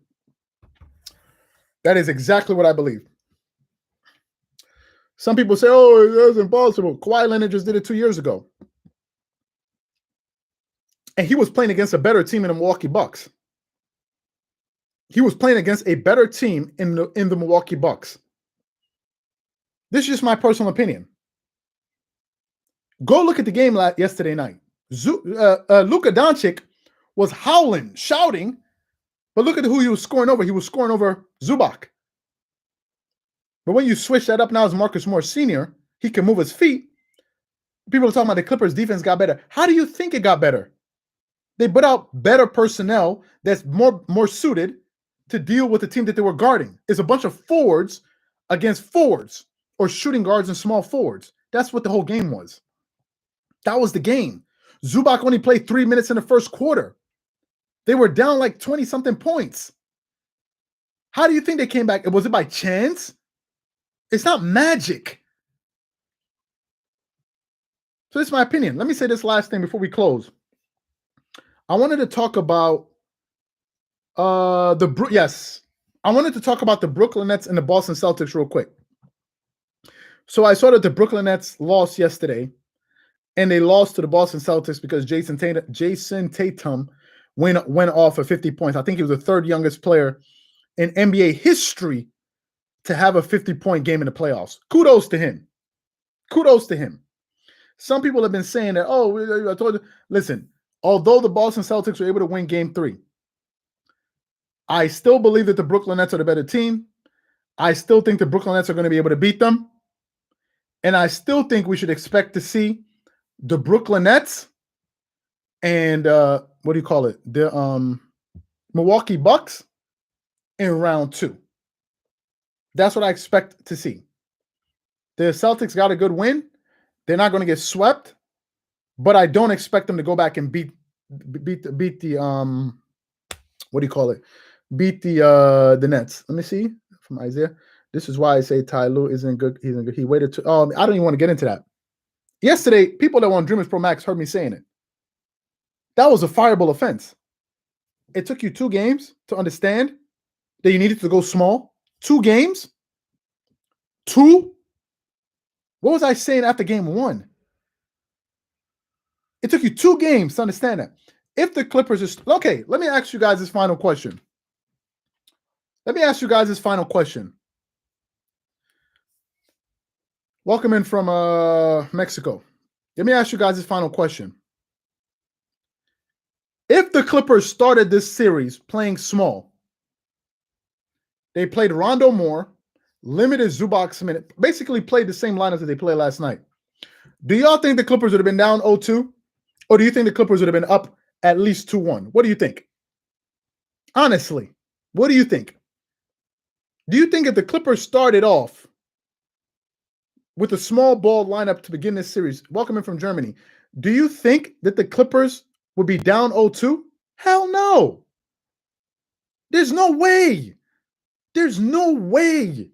That is exactly what I believe. Some people say, oh, that's impossible. Kawhi Leonard just did it 2 years ago. And he was playing against a better team in the Milwaukee Bucks. He was playing against a better team in the Milwaukee Bucks. This is just my personal opinion. Go look at the game yesterday night. Luka Doncic was howling, shouting, but look at who he was scoring over. He was scoring over Zubac. But when you switch that up now as Marcus Morris Sr., he can move his feet. People are talking about the Clippers' defense got better. How do you think it got better? They put out better personnel that's more suited to deal with the team that they were guarding. It's a bunch of forwards against forwards or shooting guards and small forwards. That's what the whole game was. That was the game. Zubac only played 3 minutes in the first quarter. They were down like 20-something points. How do you think they came back? Was it by chance? It's not magic. So this is my opinion. Let me say this last thing before we close. I wanted to talk about I wanted to talk about the Brooklyn Nets and the Boston Celtics real quick. So I saw that the Brooklyn Nets lost yesterday, and they lost to the Boston Celtics because Jason Tatum went off for 50 points. I think he was the third youngest player in NBA history to have a 50-point game in the playoffs. Kudos to him. Kudos to him. Some people have been saying that, oh, I told you. Listen, although the Boston Celtics were able to win game 3, I still believe that the Brooklyn Nets are the better team. I still think the Brooklyn Nets are going to be able to beat them. And I still think we should expect to see the Brooklyn Nets and the Milwaukee Bucks in round 2. That's what I expect to see. The Celtics got a good win. They're not going to get swept, but I don't expect them to go back and beat the Nets. Let me see from Isaiah. This is why I say Ty Lue isn't good. He isn't good. He waited to. I don't even want to get into that. Yesterday, people that were on Dreamerspro Max heard me saying it. That was a fireable offense. It took you 2 games to understand that you needed to go small. 2 games? 2? What was I saying after game 1? It took you 2 games to understand that. If the Clippers is okay, let me ask you guys this final question. Welcome in from Mexico. Let me ask you guys this final question. If the Clippers started this series playing small, they played Rondo more, limited Zubac's minute, basically played the same lineup that they played last night. Do y'all think the Clippers would have been down 0-2? Or do you think the Clippers would have been up at least 2-1? What do you think? Honestly, what do you think? Do you think if the Clippers started off with a small ball lineup to begin this series, welcoming from Germany, do you think that the Clippers would be down 0-2? Hell no. There's no way. There's no way.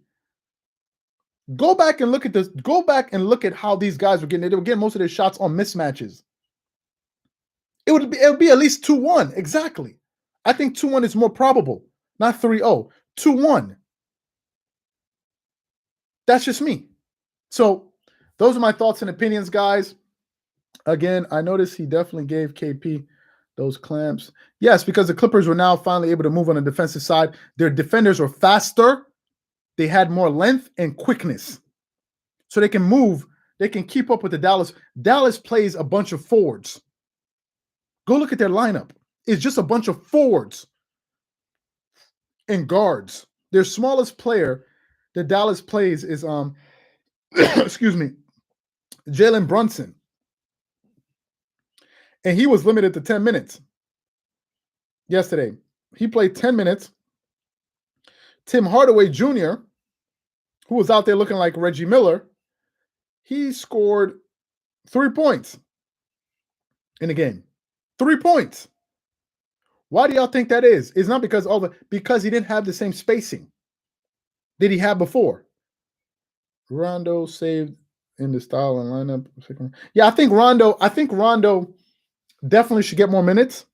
Go back and look at this. Go back and look at how these guys were getting. They were getting most of their shots on mismatches. It would be at least 2-1. Exactly. I think 2-1 is more probable. Not 3-0. 2-1. That's just me. So those are my thoughts and opinions, guys. Again, I noticed he definitely gave KP those clamps. Yes, because the Clippers were now finally able to move on the defensive side. Their defenders were faster. They had more length and quickness. So they can move. They can keep up with the Dallas. Dallas plays a bunch of forwards. Go look at their lineup. It's just a bunch of forwards and guards. Their smallest player that Dallas plays is excuse me, Jalen Brunson. And he was limited to 10 minutes yesterday. He played 10 minutes. Tim Hardaway Jr., who was out there looking like Reggie Miller, he scored 3 points in the game. 3 points. Why do y'all think that is? It's not because because he didn't have the same spacing that he had before. Rondo saved in the style and lineup. Yeah, I think Rondo definitely should get more minutes.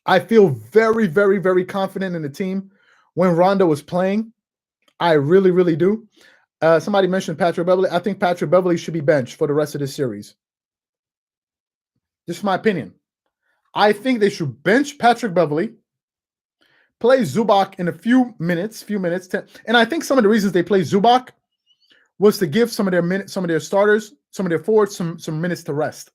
I feel very, very, very confident in the team when Rondo was playing. I really, really do. Somebody mentioned Patrick Beverley. I think Patrick Beverley should be benched for the rest of this series. Just my opinion. I think they should bench Patrick Beverley, play Zubac in a few minutes, 10. And I think some of the reasons they play Zubac was to give some of their starters, some of their forwards, some minutes to rest.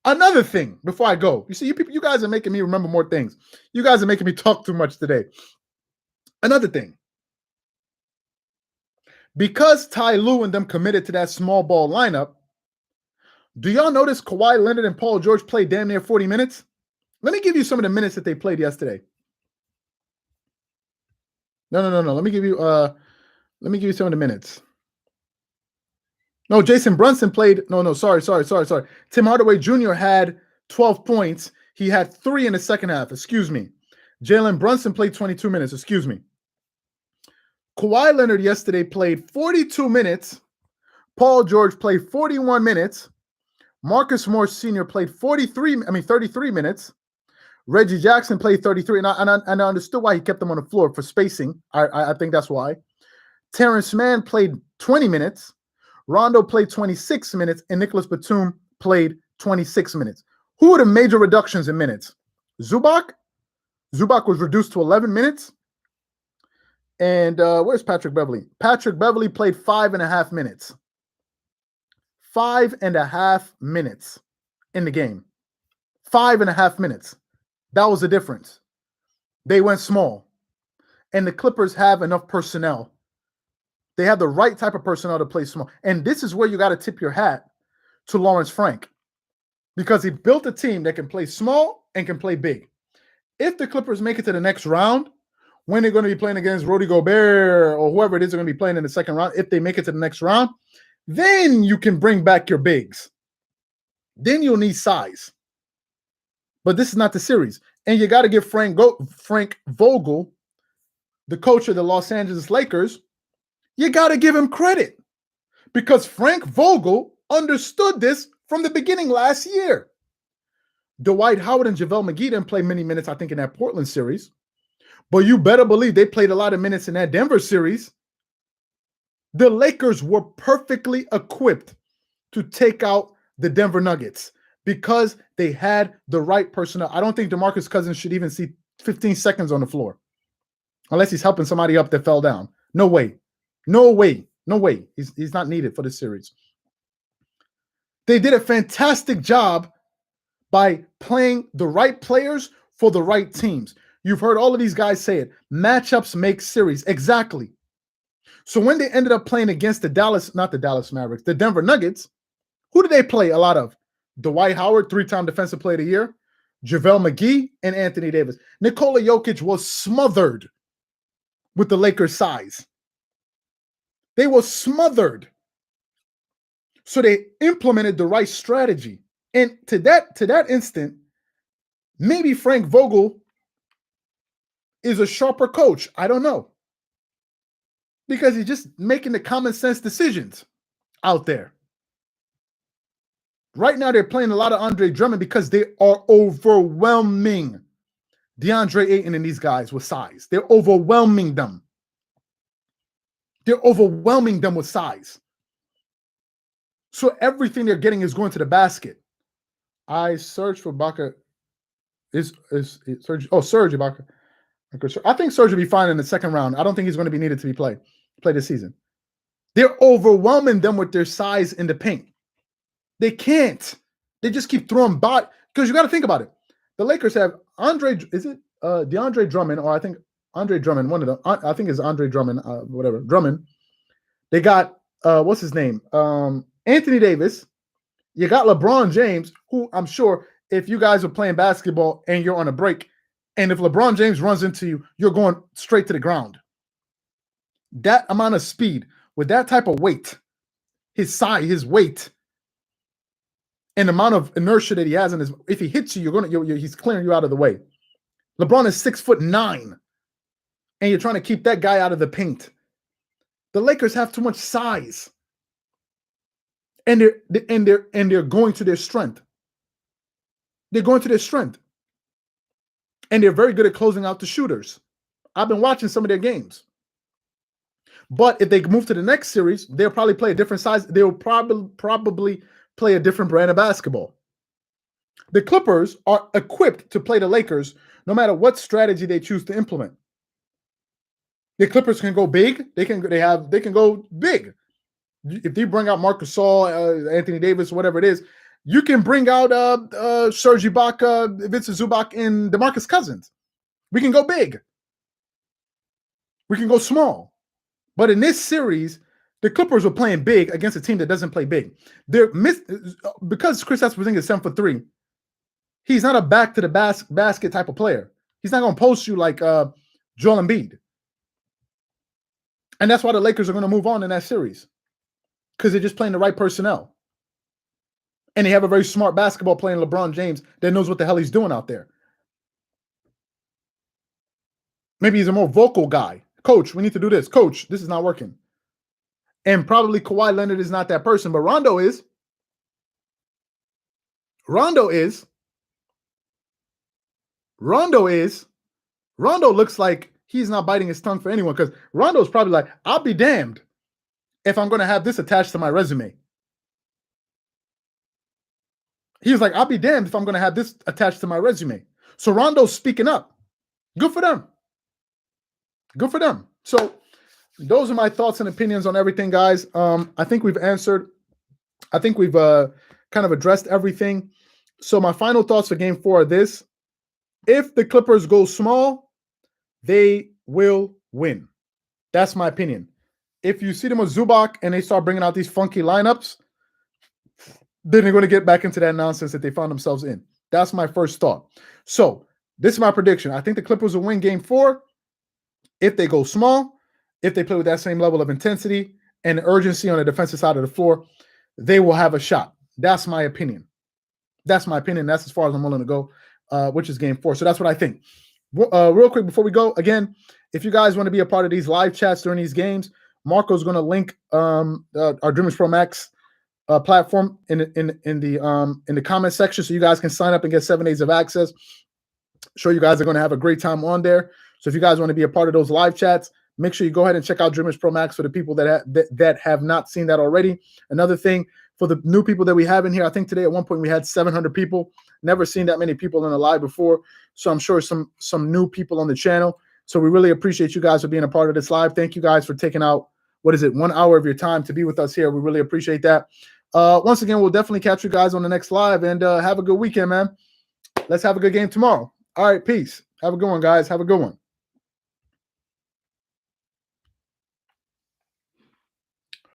Another thing before I go, you see, you guys are making me remember more things. You guys are making me talk too much today. Another thing, because Ty Lue and them committed to that small ball lineup, do y'all notice Kawhi Leonard and Paul George played damn near 40 minutes? Let me give you some of the minutes that they played yesterday. No. Let me give you some of the minutes. No, Jason Brunson played. No. Sorry. Tim Hardaway Jr. had 12 points. He had 3 in the second half. Excuse me. Jalen Brunson played 22 minutes. Excuse me. Kawhi Leonard yesterday played 42 minutes. Paul George played 41 minutes. Marcus Morris Sr. played 33 minutes. Reggie Jackson played 33. And I understood why he kept them on the floor for spacing. I think that's why. Terrence Mann played 20 minutes. Rondo played 26 minutes. And Nicholas Batum played 26 minutes. Who were the major reductions in minutes? Zubac? Zubac was reduced to 11 minutes. And where's Patrick Beverley? Patrick Beverley played 5.5 minutes. 5.5 minutes in the game. 5.5 minutes. That was the difference. They went small. And the Clippers have enough personnel. They have the right type of personnel to play small. And this is where you got to tip your hat to Lawrence Frank. Because he built a team that can play small and can play big. If the Clippers make it to the next round, when they're going to be playing against Rudy Gobert or whoever it is they're going to be playing in the second round, if they make it to the next round, then you can bring back your bigs. Then you'll need size. But this is not the series. And you got to give Frank Vogel, the coach of the Los Angeles Lakers, you got to give him credit. Because Frank Vogel understood this from the beginning last year. Dwight Howard and JaVale McGee didn't play many minutes, I think, in that Portland series. But you better believe they played a lot of minutes in that Denver series. The Lakers were perfectly equipped to take out the Denver Nuggets because they had the right personnel. I don't think DeMarcus Cousins should even see 15 seconds on the floor unless he's helping somebody up that fell down. No way. He's not needed for this series. They did a fantastic job by playing the right players for the right teams. You've heard all of these guys say it. Matchups make series. Exactly. So when they ended up playing against the Dallas Mavericks, the Denver Nuggets, who did they play a lot of? Dwight Howard, 3-time Defensive Player of the Year, JaVale McGee, and Anthony Davis. Nikola Jokic was smothered with the Lakers' size. They were smothered. So they implemented the right strategy. And to that instant, maybe Frank Vogel is a sharper coach. I don't know. Because he's just making the common sense decisions out there. Right now, they're playing a lot of Andre Drummond because they are overwhelming DeAndre Ayton and these guys with size. They're overwhelming them. They're overwhelming them with size. So everything they're getting is going to the basket. I search for Ibaka. Is Serge? Oh, Serge Ibaka. I think Serge will be fine in the second round. I don't think he's going to be needed to be play this season. They're overwhelming them with their size in the paint. They can't. They just keep throwing because you got to think about it. The Lakers have DeAndre Drummond, or I think Andre Drummond, one of them. I think it's Andre Drummond, Drummond. They got what's his name? Anthony Davis. You got LeBron James, who I'm sure if you guys are playing basketball and you're on a break, and if LeBron James runs into you, you're going straight to the ground. That amount of speed with that type of weight, his size, his weight, and the amount of inertia that he has in his, if he hits you, he's clearing you out of the way. LeBron is 6'9", and you're trying to keep that guy out of the paint. The Lakers have too much size, and they're going to their strength. They're going to their strength, and they're very good at closing out the shooters. I've been watching some of their games. But if they move to the next series, they'll probably play a different size. They'll probably play a different brand of basketball. The Clippers are equipped to play the Lakers no matter what strategy they choose to implement. The Clippers can go big. They can go big. If they bring out Marc Gasol, Anthony Davis, whatever it is, you can bring out Serge Ibaka, Vincent Zubac, and DeMarcus Cousins. We can go big. We can go small. But in this series, the Clippers were playing big against a team that doesn't play big. Because Kristaps Porzingis is 7'3", he's not a back to the basket type of player. He's not going to post you like Joel Embiid. And that's why the Lakers are going to move on in that series, because they're just playing the right personnel. And they have a very smart basketball player in LeBron James that knows what the hell he's doing out there. Maybe he's a more vocal guy. Coach, we need to do this. Coach, this is not working. And probably Kawhi Leonard is not that person, but Rondo is. Rondo looks like he's not biting his tongue for anyone, because Rondo's probably like, I'll be damned if I'm going to have this attached to my resume. He was like, I'll be damned if I'm going to have this attached to my resume. So Rondo's speaking up. Good for them. Good for them. So those are my thoughts and opinions on everything, guys. I think we've answered. I think we've kind of addressed everything. So my final thoughts for Game 4 are this. If the Clippers go small, they will win. That's my opinion. If you see them with Zubac and they start bringing out these funky lineups, then they're going to get back into that nonsense that they found themselves in. That's my first thought. So this is my prediction. I think the Clippers will win Game 4 if they go small, if they play with that same level of intensity and urgency on the defensive side of the floor. They will have a shot. That's my opinion. That's my opinion. That's as far as I'm willing to go, which is Game 4. So that's what I think. Real quick before we go, again, if you guys want to be a part of these live chats during these games, Marco's going to link our Dreamerspro Max platform in the comment section, so you guys can sign up and get 7 days of access. Sure, you guys are going to have a great time on there. So if you guys want to be a part of those live chats, make sure you go ahead and check out Dreamerspro Max for the people that have not seen that already. Another thing, for the new people that we have in here, I think today at one point we had 700 people. Never seen that many people in a live before. So I'm sure some new people on the channel. So we really appreciate you guys for being a part of this live. Thank you guys for taking out, 1 hour of your time to be with us here. We really appreciate that. Once again, we'll definitely catch you guys on the next live, and have a good weekend, man. Let's have a good game tomorrow. All right, peace. Have a good one, guys. Have a good one.